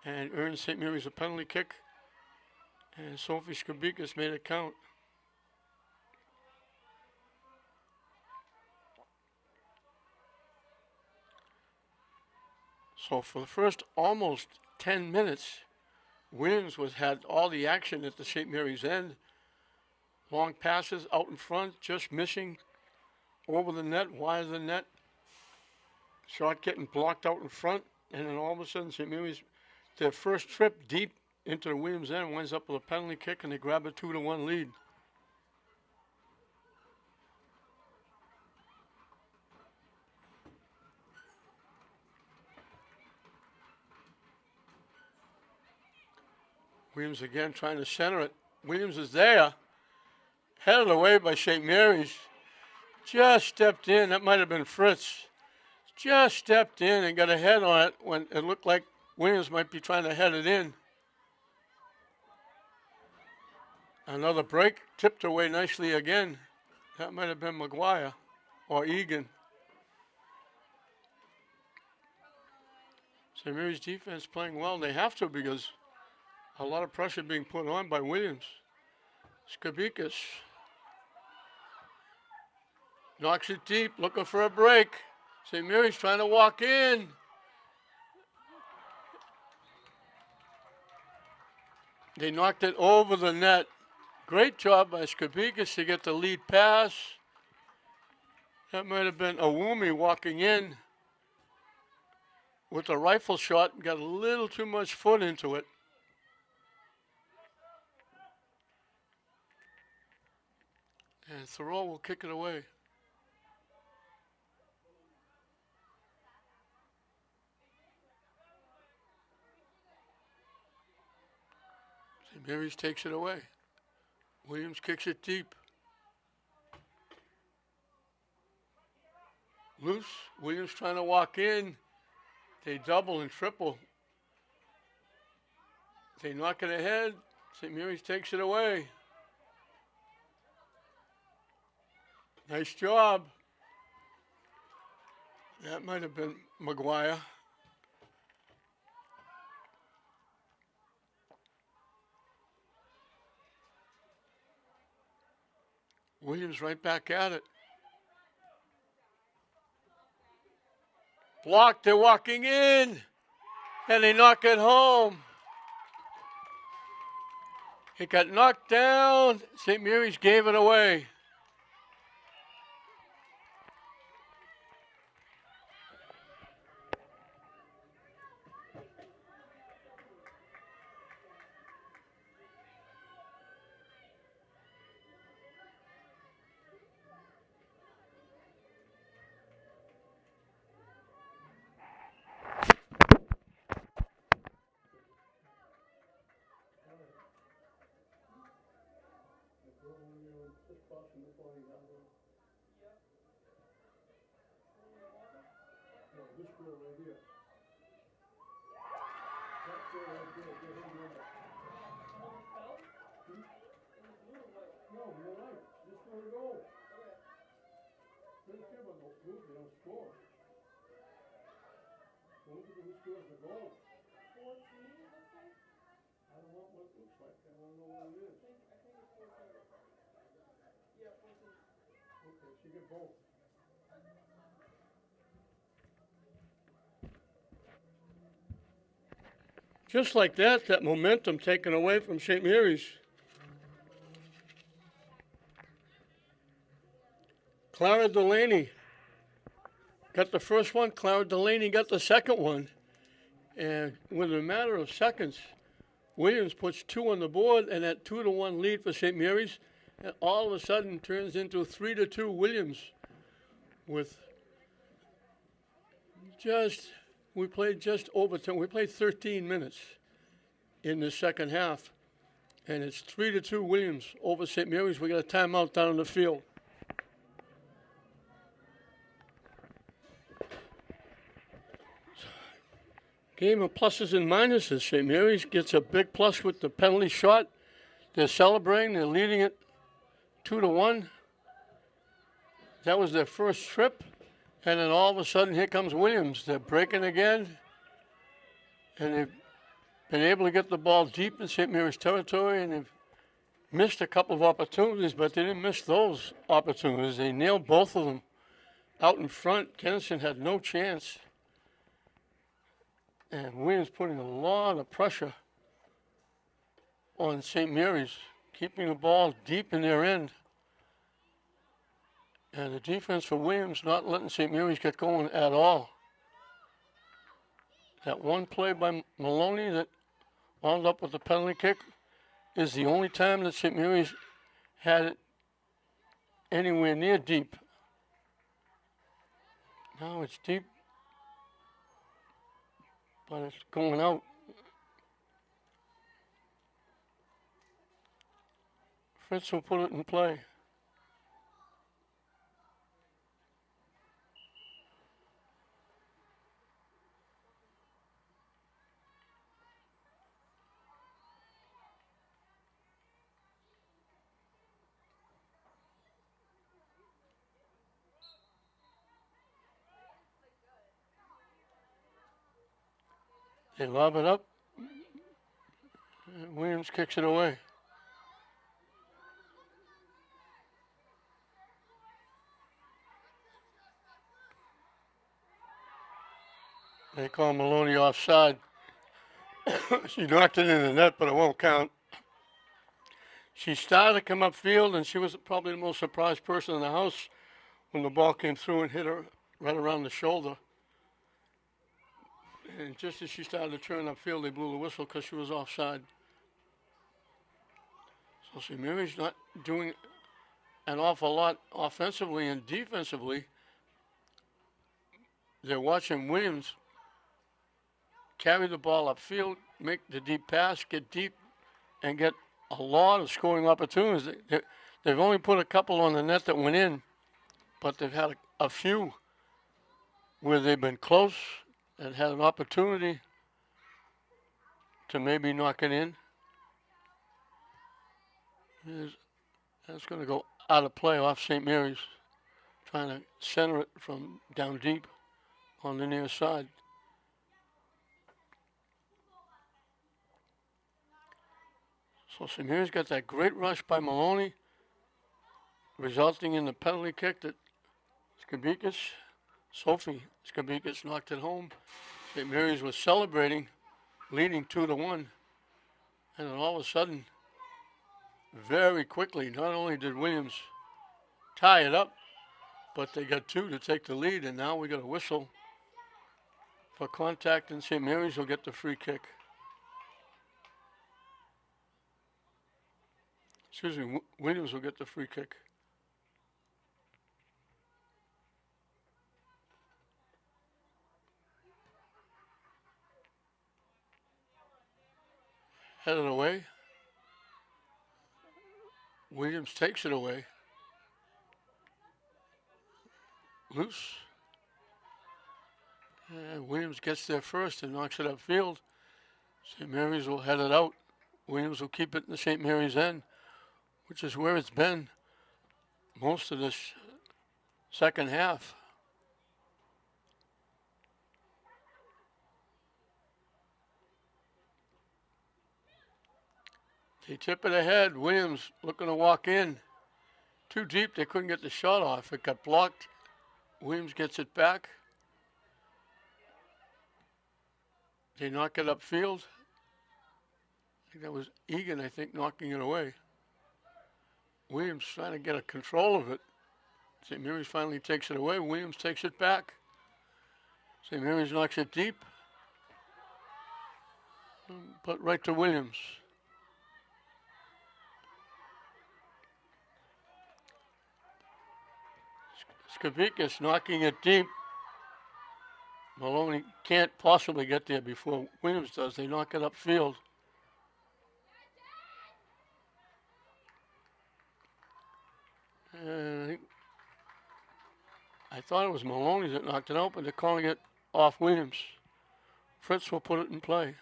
and earned St. Mary's a penalty kick. And Sophie Skabikis made it count. So for the first almost 10 minutes, Williams had all the action at the St. Mary's end. Long passes out in front, just missing over the net, wide of the net. Shot getting blocked out in front, and then all of a sudden St. Mary's, their first trip deep into the Williams end, winds up with a penalty kick, and they grab a 2-1 lead. Williams again trying to center it. Williams is there. Headed away by St. Mary's. Just stepped in. That might have been Fritz. Just stepped in and got a head on it when it looked like Williams might be trying to head it in. Another break. Tipped away nicely again. That might have been McGuire or Egan. St. Mary's defense playing well. They have to because a lot of pressure being put on by Williams. Skabikis knocks it deep, looking for a break. St. Mary's trying to walk in. They knocked it over the net. Great job by Skabikis to get the lead pass. That might have been Awumi walking in with a rifle shot and got a little too much foot into it. And Thoreau will kick it away. St. Mary's takes it away. Williams kicks it deep. Loose. Williams trying to walk in. They double and triple. They knock it ahead. St. Mary's takes it away. Nice job. That might have been McGuire. Williams right back at it. Blocked, they're walking in. And they knock it home. It got knocked down. St. Mary's gave it away. across from the 40-yard line. No, this girl right here. That girl right there, get him in there. No, you're right. Just let it go. They don't care about no move, they don't score. Don't look at who scores the goal. 14, it looks like? I don't want what it looks like. I want to know what it is. I think it's 14. Yeah, 14. Okay, so you get both. Just like that, that momentum taken away from St. Mary's. Clara Delaney got the first one. Clara Delaney got the second one. And within a matter of seconds, Williams puts 2 on the board, and that 2-1 lead for St. Mary's, and all of a sudden turns into 3-2 Williams. With we played just over 10. We played 13 minutes in the second half, and it's 3-2 Williams over St. Mary's. We got a timeout down in the field. Game of pluses and minuses. St. Mary's gets a big plus with the penalty shot. They're celebrating. They're leading it 2-1. That was their first trip. And then all of a sudden, here comes Williams. They're breaking again. And they've been able to get the ball deep in St. Mary's territory. And they've missed a couple of opportunities, but they didn't miss those opportunities. They nailed both of them out in front. Kennison had no chance. And Williams putting a lot of pressure on St. Mary's, keeping the ball deep in their end. And the defense for Williams not letting St. Mary's get going at all. That one play by Maloney that wound up with the penalty kick is the only time that St. Mary's had it anywhere near deep. Now it's deep, but it's going out. Fritz will put it in play. They lob it up. Williams kicks it away. They call Maloney offside. She knocked it in the net, but it won't count. She started to come upfield, and she was probably the most surprised person in the house when the ball came through and hit her right around the shoulder. And just as she started to turn upfield, they blew the whistle because she was offside. So St. Mary's not doing an awful lot offensively and defensively. They're watching Williams carry the ball upfield, make the deep pass, get deep, and get a lot of scoring opportunities. They've only put a couple on the net that went in, but they've had a few where they've been close and had an opportunity to maybe knock it in. That's going to go out of play off St. Mary's, trying to center it from down deep on the near side. So St. Mary's got that great rush by Maloney, resulting in the penalty kick that Sophie Skabikis knocked it home. St. Mary's was celebrating, leading 2-1. And then all of a sudden, very quickly, not only did Williams tie it up, but they got 2 to take the lead, and now we got a whistle for contact, and St. Mary's will get the free kick. Excuse me, Williams will get the free kick. Headed away. Williams takes it away. loose. And Williams gets there first and knocks it upfield. St. Mary's will head it out. Williams will keep it in the St. Mary's end, which is where it's been most of this second half. They tip it ahead. Williams looking to walk in. Too deep, they couldn't get the shot off. It got blocked. Williams gets it back. They knock it upfield. I think that was Egan, knocking it away. Williams trying to get a control of it. St. Mary's finally takes it away. Williams takes it back. St. Mary's knocks it deep. But right to Williams. Skavikas knocking it deep. Maloney can't possibly get there before Williams does. They knock it upfield. And I thought it was Maloney that knocked it out, but they're calling it off Williams. Fritz will put it in play.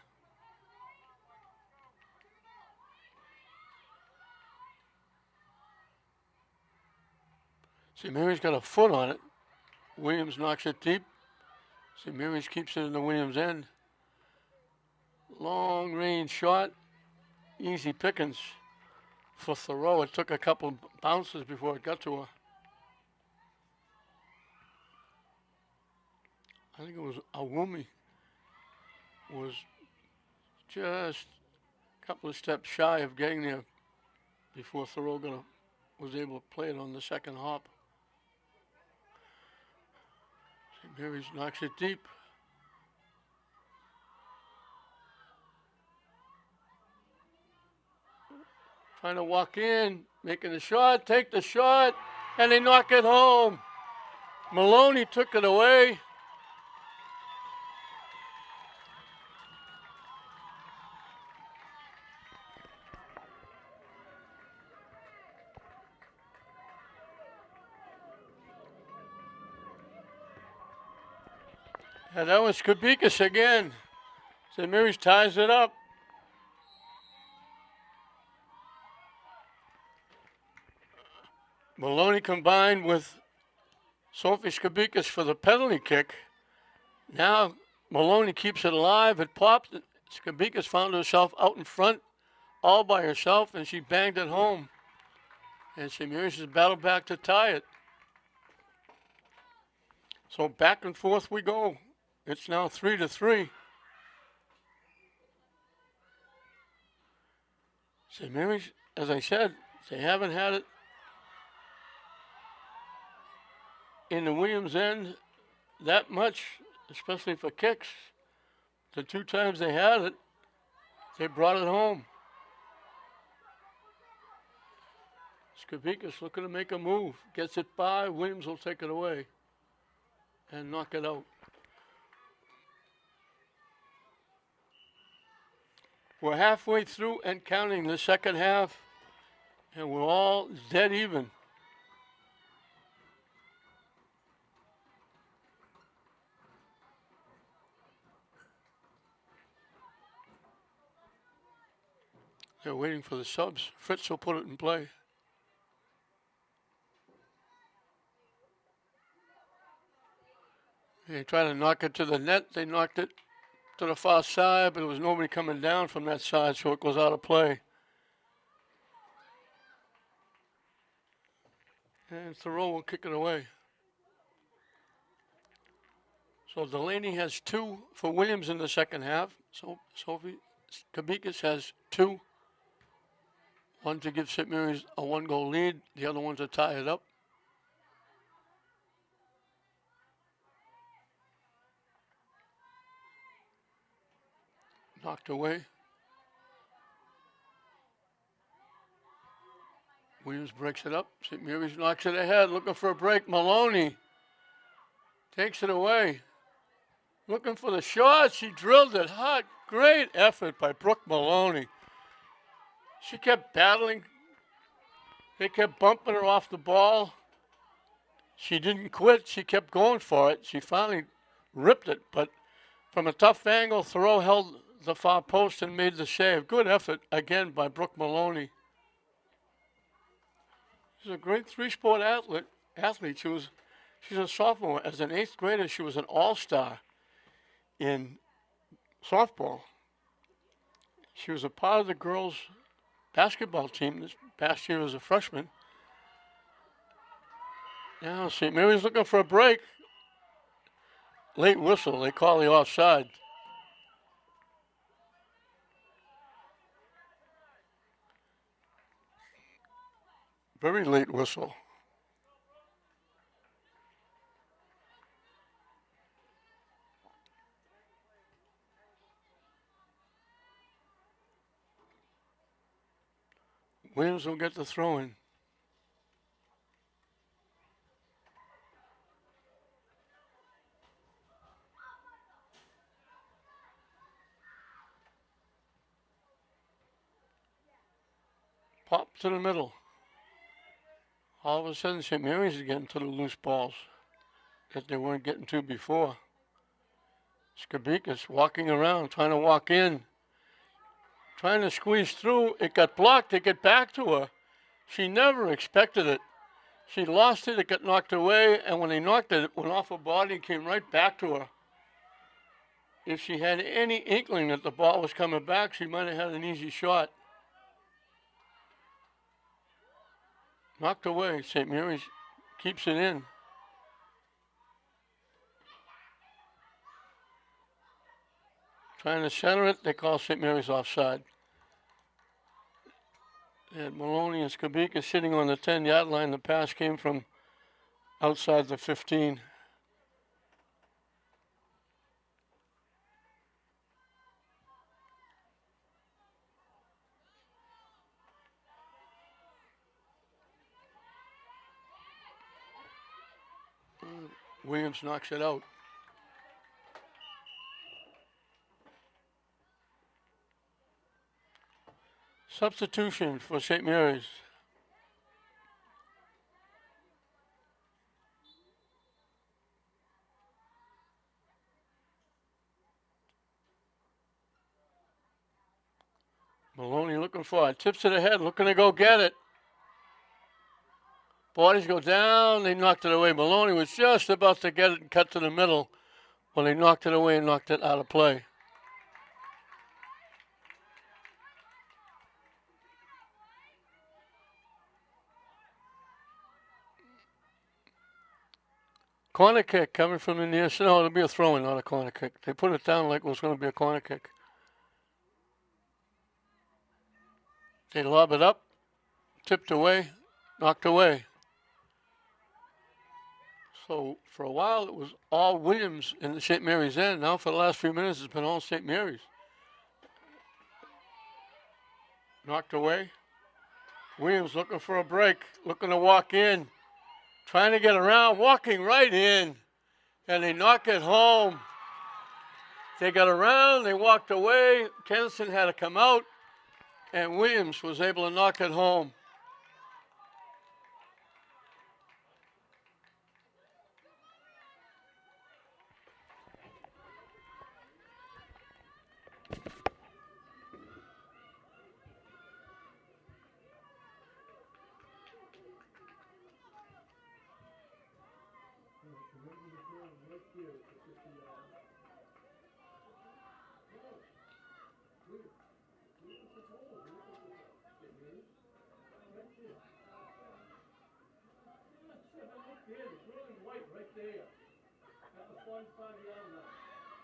St. Mary's got a foot on it. Williams knocks it deep. St. Mary's keeps it in the Williams end. Long range shot. Easy pickings for Thoreau. It took a couple bounces before it got to her. I think it was Awumi. Was just a couple of steps shy of getting there before Thoreau was able to play it on the second hop. St. Mary's knocks it deep. Trying to walk in, making a shot, take the shot, and they knock it home. Maloney took it away. And that was Skavikas again. St. Mary's ties it up. Maloney combined with Sophie Skavikas for the penalty kick. Now Maloney keeps it alive. It popped. Skavikas found herself out in front all by herself, and she banged it home. And St. Mary's has battled back to tie it. So back and forth we go. It's now 3-3. St. Mary's, as I said, they haven't had it in the Williams end that much, especially for kicks. The two times they had it, they brought it home. Skavikas looking to make a move. Gets it by. Williams will take it away and knock it out. We're halfway through and counting the second half, and we're all dead even. They're waiting for the subs. Fritz will put it in play. They tried to knock it to the net. They knocked it to the far side, but there was nobody coming down from that side, so it goes out of play. And Thoreau will kick it away. So Delaney has 2 for Williams in the second half. So Sophie Skavikas has 2. One to give St. Mary's a 1-goal lead. The other one to tie it up. Knocked away. Williams breaks it up. St. Mary's knocks it ahead, looking for a break. Maloney takes it away. Looking for the shot. She drilled it hard. Great effort by Brooke Maloney. She kept battling. They kept bumping her off the ball. She didn't quit. She kept going for it. She finally ripped it, but from a tough angle, Thoreau held the far post and made the save. Good effort, again, by Brooke Maloney. She's a great three-sport athlete. She's a sophomore. As an eighth grader, she was an all-star in softball. She was a part of the girls' basketball team this past year as a freshman. Now, St. Mary's looking for a break. Late whistle. They call the offside. Very late whistle. Williams will get the throw in. Pop to the middle. All of a sudden, St. Mary's is getting to the loose balls that they weren't getting to before. Skabikas walking around, trying to walk in, trying to squeeze through. It got blocked. It got back to her. She never expected it. She lost it. It got knocked away, and when they knocked it, it went off her body and came right back to her. If she had any inkling that the ball was coming back, she might have had an easy shot. Knocked away. St. Mary's keeps it in. Trying to center it. They call St. Mary's offside. They had Maloney and Skabika sitting on the 10-yard line. The pass came from outside the 15. Williams knocks it out. Substitution for St. Mary's. Maloney looking for it. Tips it ahead, looking to go get it. Bodies go down. They knocked it away. Maloney was just about to get it and cut to the middle when they knocked it away and knocked it out of play. Corner kick coming from the near side. No, it'll be a throw-in, not a corner kick. They put it down like it was going to be a corner kick. They lob it up, tipped away, knocked away. So for a while it was all Williams in the St. Mary's end. Now for the last few minutes it's been all St. Mary's. Knocked away. Williams looking for a break, looking to walk in, trying to get around, walking right in, and they knock it home. They got around, they walked away. Kennison had to come out, and Williams was able to knock it home.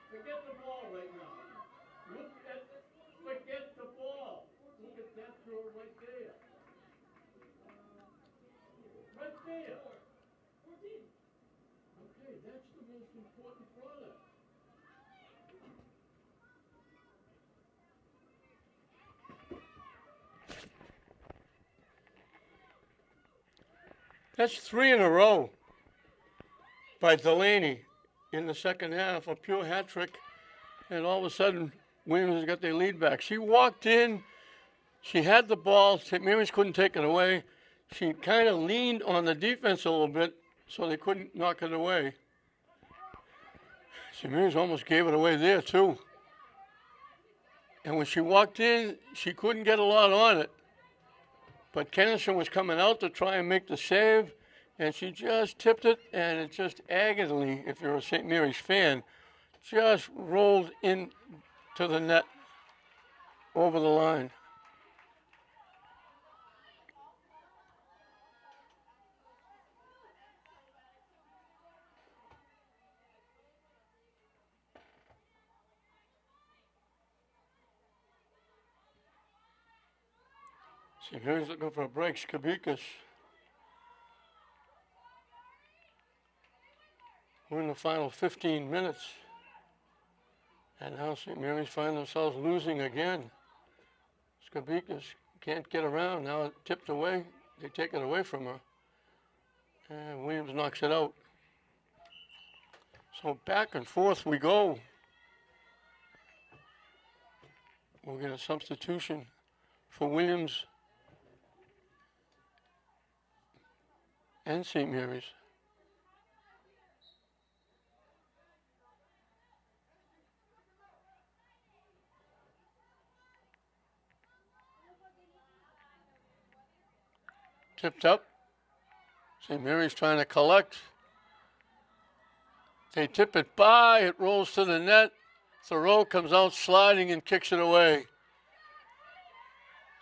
Forget the ball right now. Forget the ball. Look at that throw right there. Right there. Okay, that's the most important product. That's 3 in a row by Delaney in the second half, a pure hat trick, and all of a sudden Williams has got their lead back. She walked in, she had the ball, St. Mary's couldn't take it away. She kind of leaned on the defense a little bit, so they couldn't knock it away. St. Mary's almost gave it away there, too. And when she walked in, she couldn't get a lot on it. But Kennison was coming out to try and make the save, and she just tipped it, and it just agony, if you're a St. Mary's fan, just rolled into the net over the line. St. Mary's looking for a break. Skabikas. We're in the final 15 minutes. And now St. Mary's find themselves losing again. Skabikas can't get around. Now it tipped away. They take it away from her. And Williams knocks it out. So back and forth we go. We'll get a substitution for Williams and St. Mary's. Tipped up. St. Mary's trying to collect. They tip it by. It rolls to the net. Thoreau comes out sliding and kicks it away.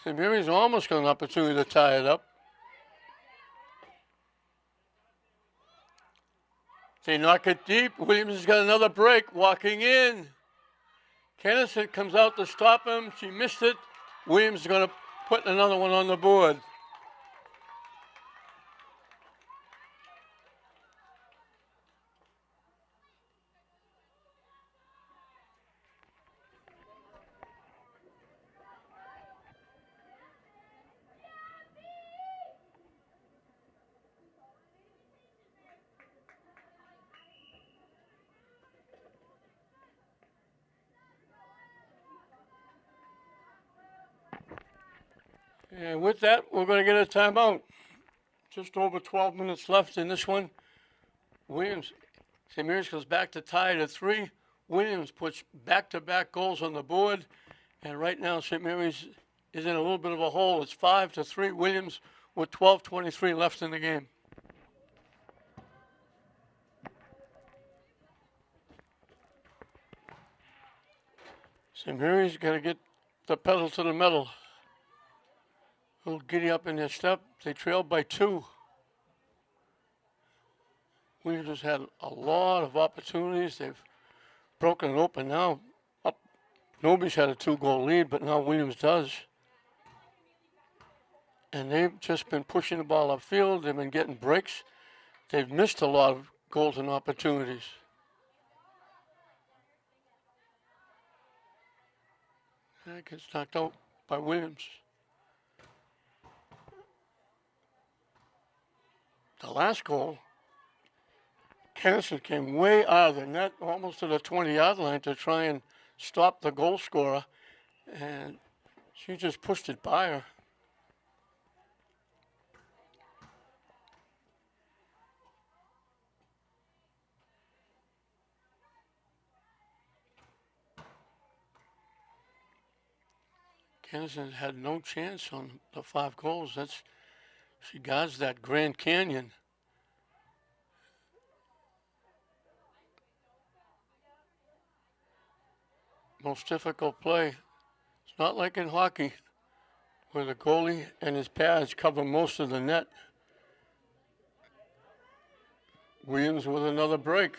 St. Mary's almost got an opportunity to tie it up. They knock it deep. Williams has got another break. Walking in. Kennison comes out to stop him. She missed it. Williams is going to put another one on the board. And with that, we're going to get a timeout. Just over 12 minutes left in this one. Williams, St. Mary's goes back to tie it at 3. Williams puts back-to-back goals on the board. And right now, St. Mary's is in a little bit of a hole. It's 5-3. Williams with 12:23 left in the game. St. Mary's got to get the pedal to the metal. A little giddy up in their step. They trailed by 2. Williams has had a lot of opportunities. They've broken it open now. Up. Nobody's had a 2-goal lead, but now Williams does. And they've just been pushing the ball upfield. They've been getting breaks. They've missed a lot of golden opportunities. That gets knocked out by Williams. The last goal, Kennison came way out of the net, almost to the 20-yard line to try and stop the goal scorer, and she just pushed it by her. Kennison had no chance on the 5 goals. She guards that Grand Canyon. Most difficult play. It's not like in hockey where the goalie and his pads cover most of the net. Williams with another break.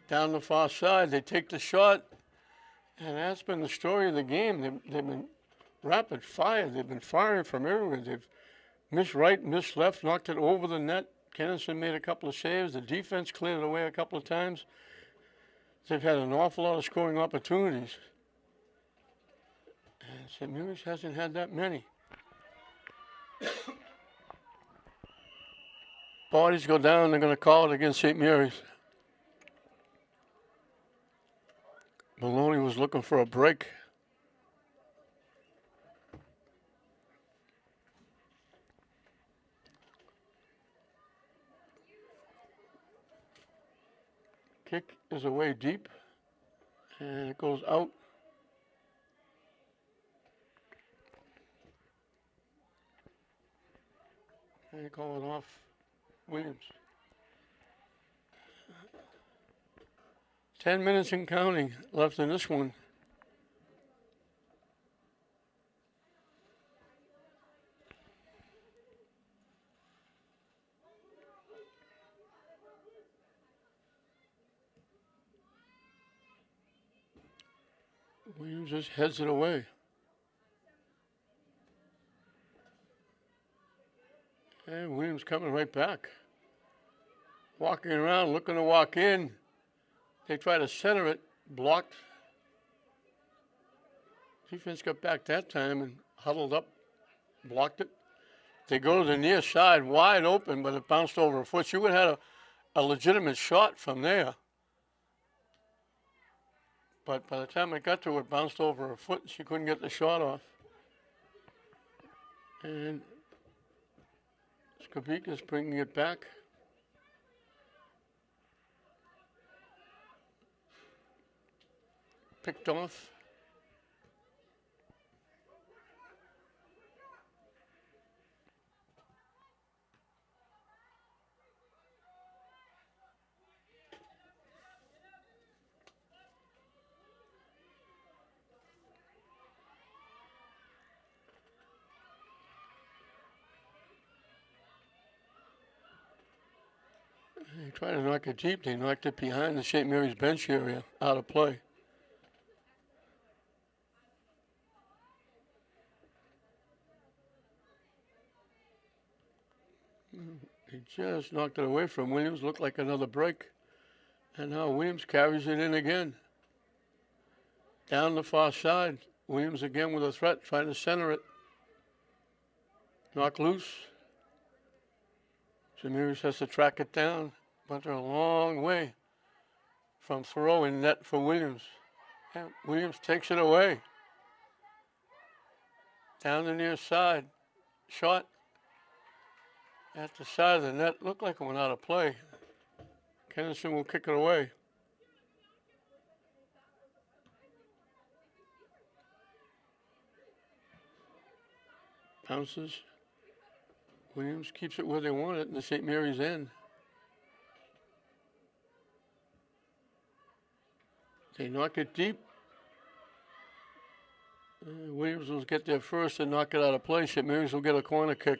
Down the far side, they take the shot. And that's been the story of the game. They've been rapid fire. They've been firing from everywhere. They've missed right, missed left, knocked it over the net. Kennison made a couple of saves. The defense cleared it away a couple of times. They've had an awful lot of scoring opportunities. And St. Mary's hasn't had that many. Bodies go down, they're going to call it against St. Mary's. Maloney was looking for a break. Kick is away deep, and it goes out. And they call it off Williams. 10 minutes and counting left in this one. Williams just heads it away. And Williams coming right back. Walking around, looking to walk in. They try to center it, blocked. Defense got back that time and huddled up, blocked it. They go to the near side, wide open, but it bounced over a foot. She would have had a legitimate shot from there. But by the time it got to her, it bounced over her foot. She couldn't get the shot off. And Skabika's bringing it back. Picked off. They tried to knock it deep. They knocked it behind the St. Mary's bench area, out of play. He just knocked it away from Williams. Looked like another break. And now Williams carries it in again. Down the far side. Williams again with a threat, trying to center it. Knock loose. St. Mary's has to track it down, but they're a long way from throwing net for Williams. And Williams takes it away. Down the near side. Shot at the side of the net. Looked like it went out of play. Kennison will kick it away. Bounces. Williams keeps it where they want it in the St. Mary's end. They knock it deep. Williams will get there first and knock it out of play. St. Mary's will get a corner kick.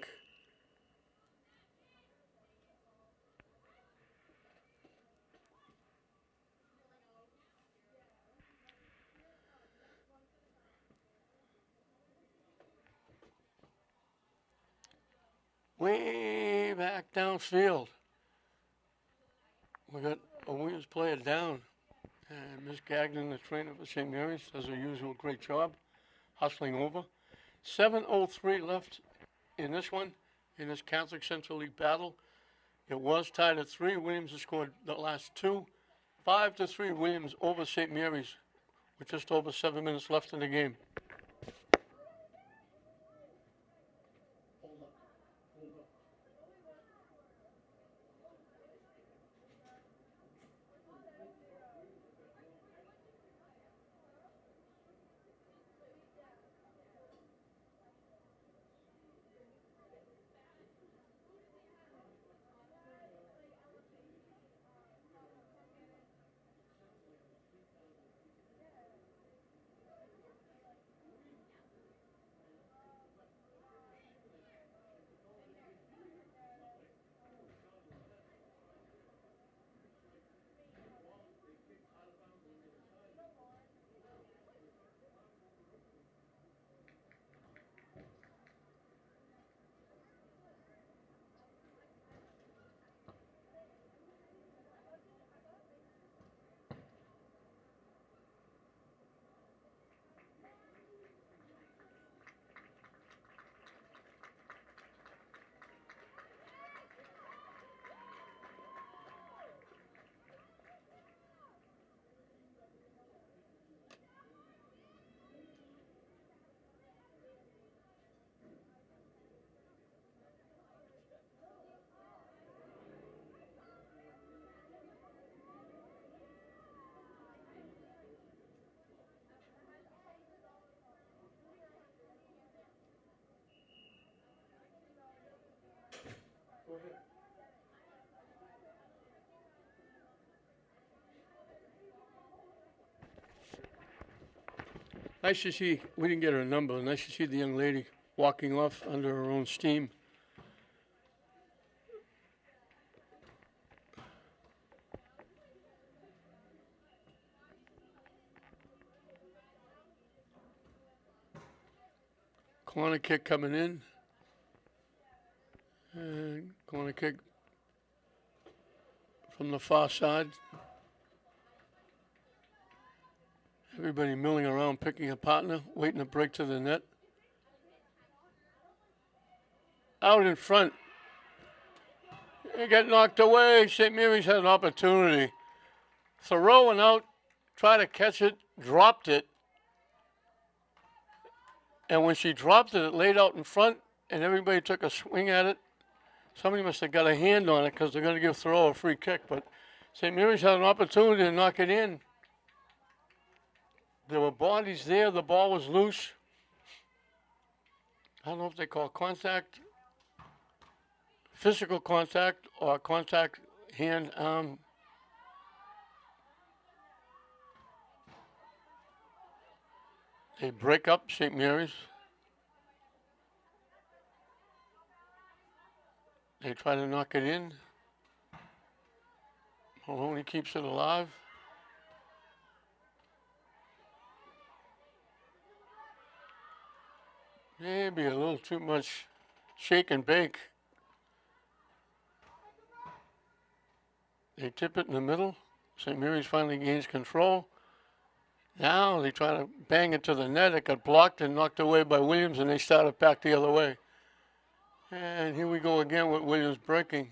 Way back downfield. We got a Williams player down. And Miss Gagnon, the trainer for St. Mary's, does her usual great job, hustling over. 7:03 left in this one, in this Catholic Central League battle. It was tied at 3. Williams has scored the last 2. 5-3 Williams over St. Mary's with just over 7 minutes left in the game. Nice to see, we didn't get her number, nice to see the young lady walking off under her own steam. Corner kick coming in. And corner kick from the far side. Everybody milling around, picking a partner, waiting to break to the net. Out in front. They get knocked away. St. Mary's had an opportunity. Thoreau went out, tried to catch it, dropped it. And when she dropped it, it laid out in front, and everybody took a swing at it. Somebody must have got a hand on it because they're going to give Thoreau a free kick. But St. Mary's had an opportunity to knock it in. There were bodies there. The ball was loose. I don't know if they call contact, physical contact, or contact hand, arm. They break up St. Mary's. They try to knock it in. Maloney keeps it alive. Maybe a little too much shake and bake. They tip it in the middle. St. Mary's finally gains control. Now they try to bang it to the net. It got blocked and knocked away by Williams, and they started back the other way. And here we go again with Williams breaking.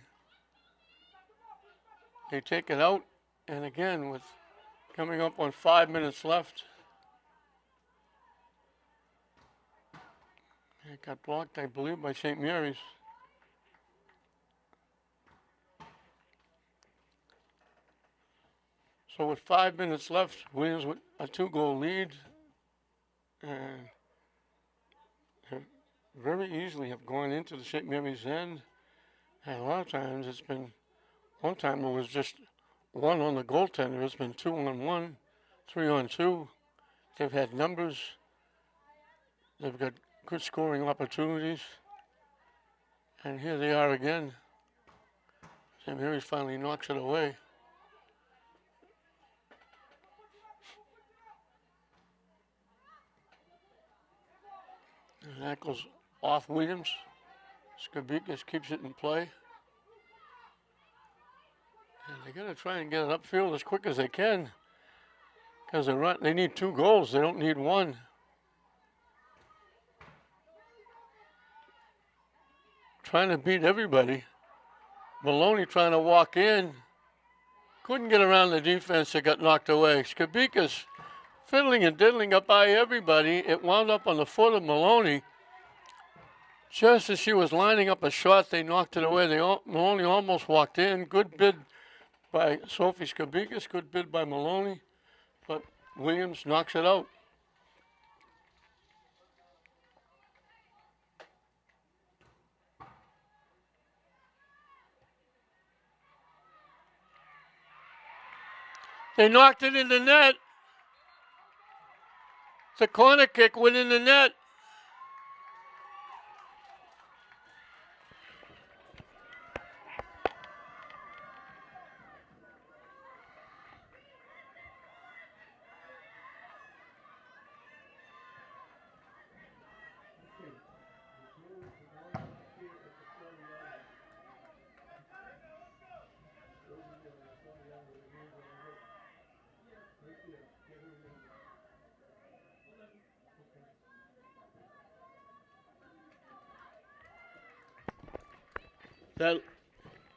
They take it out, and again with coming up on 5 minutes left. It got blocked, I believe, by St. Mary's. So with 5 minutes left, Williams with a 2-goal lead, and very easily have gone into the St. Mary's end. And a lot of times it's been, one time it was just one on the goaltender. It's been 2-on-1, 3-on-2. They've had numbers. They've got good scoring opportunities. And here they are again. St. Mary's finally knocks it away. And that goes off Williams. Skabikas keeps it in play. And they got to try and get it upfield as quick as they can, because they need 2 goals. They don't need 1. Trying to beat everybody. Maloney trying to walk in. Couldn't get around the defense. It got knocked away. Skabikas fiddling and diddling up by everybody. It wound up on the foot of Maloney. Just as she was lining up a shot, they knocked it away. Maloney almost walked in. Good bid by Sophie Skabikas. Good bid by Maloney. But Williams knocks it out. They knocked it in the net. The corner kick went in the net. That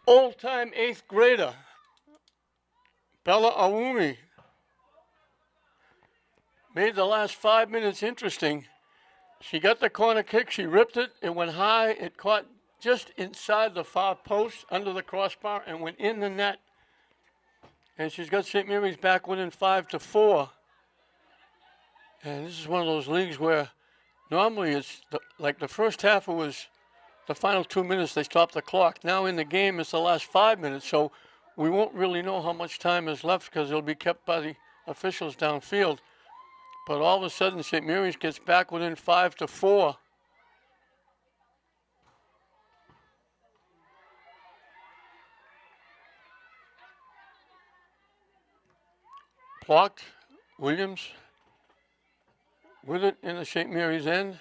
old-time 8th grader, Bella Awumi, made the last 5 minutes interesting. She got the corner kick, she ripped it, it went high, it caught just inside the far post, under the crossbar, and went in the net. And she's got St. Mary's back winning 5-4. And this is one of those leagues where normally it's like the first half it was the final 2 minutes, they stopped the clock. Now in the game, it's the last 5 minutes, so we won't really know how much time is left because it'll be kept by the officials downfield. But all of a sudden, St. Mary's gets back within 5-4. Blocked. Williams with it in the St. Mary's end.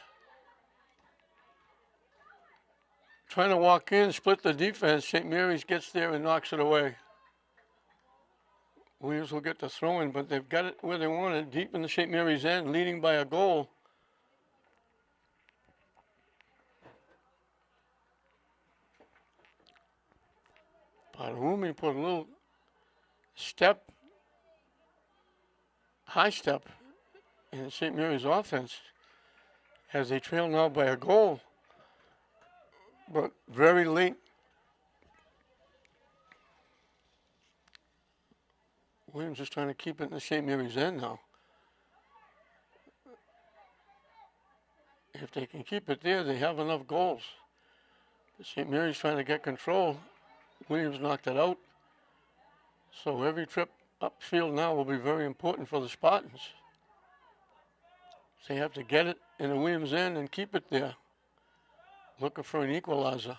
Trying to walk in, split the defense. St. Mary's gets there and knocks it away. Williams will get the throw in, but they've got it where they want it, deep in the St. Mary's end, leading by a goal. Padahumi put a little step, high step in St. Mary's offense as they trail now by a goal. But very late. Williams is trying to keep it in the St. Mary's end now. If they can keep it there, they have enough goals. St. Mary's trying to get control. Williams knocked it out. So every trip upfield now will be very important for the Spartans. They have to get it in the Williams end and keep it there. Looking for an equalizer.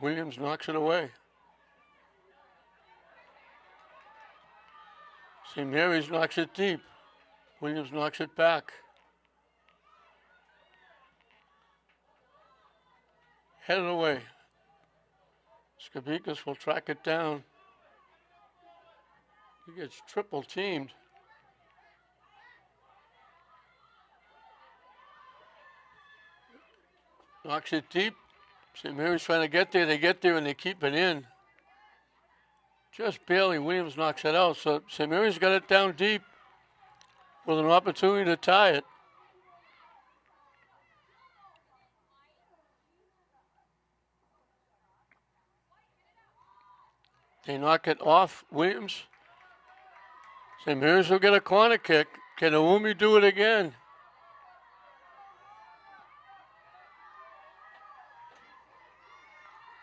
Williams knocks it away. St. Mary's knocks it deep. Williams knocks it back. Headed away. Skabikas will track it down. He gets triple teamed. Knocks it deep. St. Mary's trying to get there. They get there and they keep it in. Just barely. Williams knocks it out. So St. Mary's got it down deep with an opportunity to tie it. They knock it off Williams. St. Mary's will get a corner kick. Can Aumi do it again?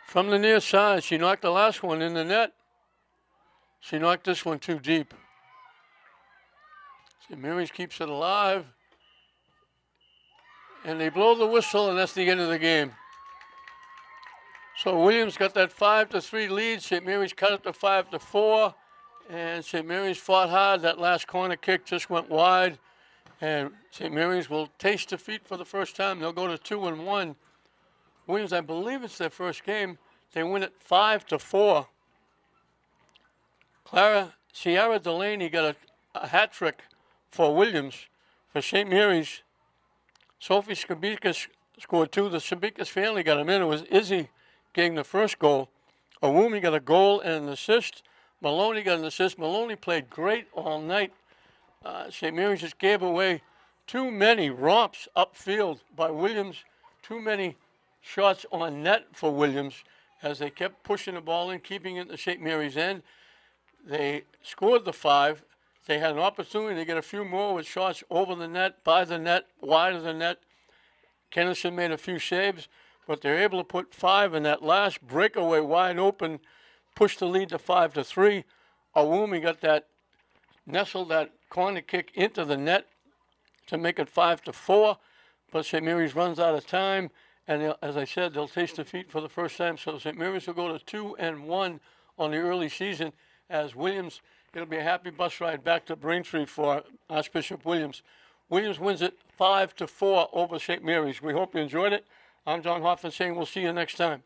From the near side, she knocked the last one in the net. She knocked this one too deep. St. Mary's keeps it alive. And they blow the whistle, and that's the end of the game. So Williams got that 5-3 lead. St. Mary's cut it to 5-4. And St. Mary's fought hard. That last corner kick just went wide. And St. Mary's will taste defeat for the first time. They'll go to 2-1. Williams, I believe it's their first game. They win it 5-4. Sierra Delaney got a hat trick for Williams. For St. Mary's, Sophie Skabikas scored 2. The Skabikas family got them in. It was Izzy getting the first goal. Awumi got a goal and an assist. Maloney got an assist. Maloney played great all night. St. Mary's just gave away too many romps upfield by Williams. Too many shots on net for Williams as they kept pushing the ball in, keeping it in the St. Mary's end. They scored the 5. They had an opportunity to get a few more with shots over the net, by the net, wide of the net. Kennison made a few saves, but they're able to put 5 in that last breakaway wide open, push the lead to 5-3. Awumi got that, nestled that corner kick into the net to make it 5-4, but St. Mary's runs out of time. And as I said, they'll taste defeat for the first time. So St. Mary's will go to 2-1 on the early season as Williams. It'll be a happy bus ride back to Braintree for Archbishop Williams. Williams wins it 5-4 over St. Mary's. We hope you enjoyed it. I'm John Hoffman saying we'll see you next time.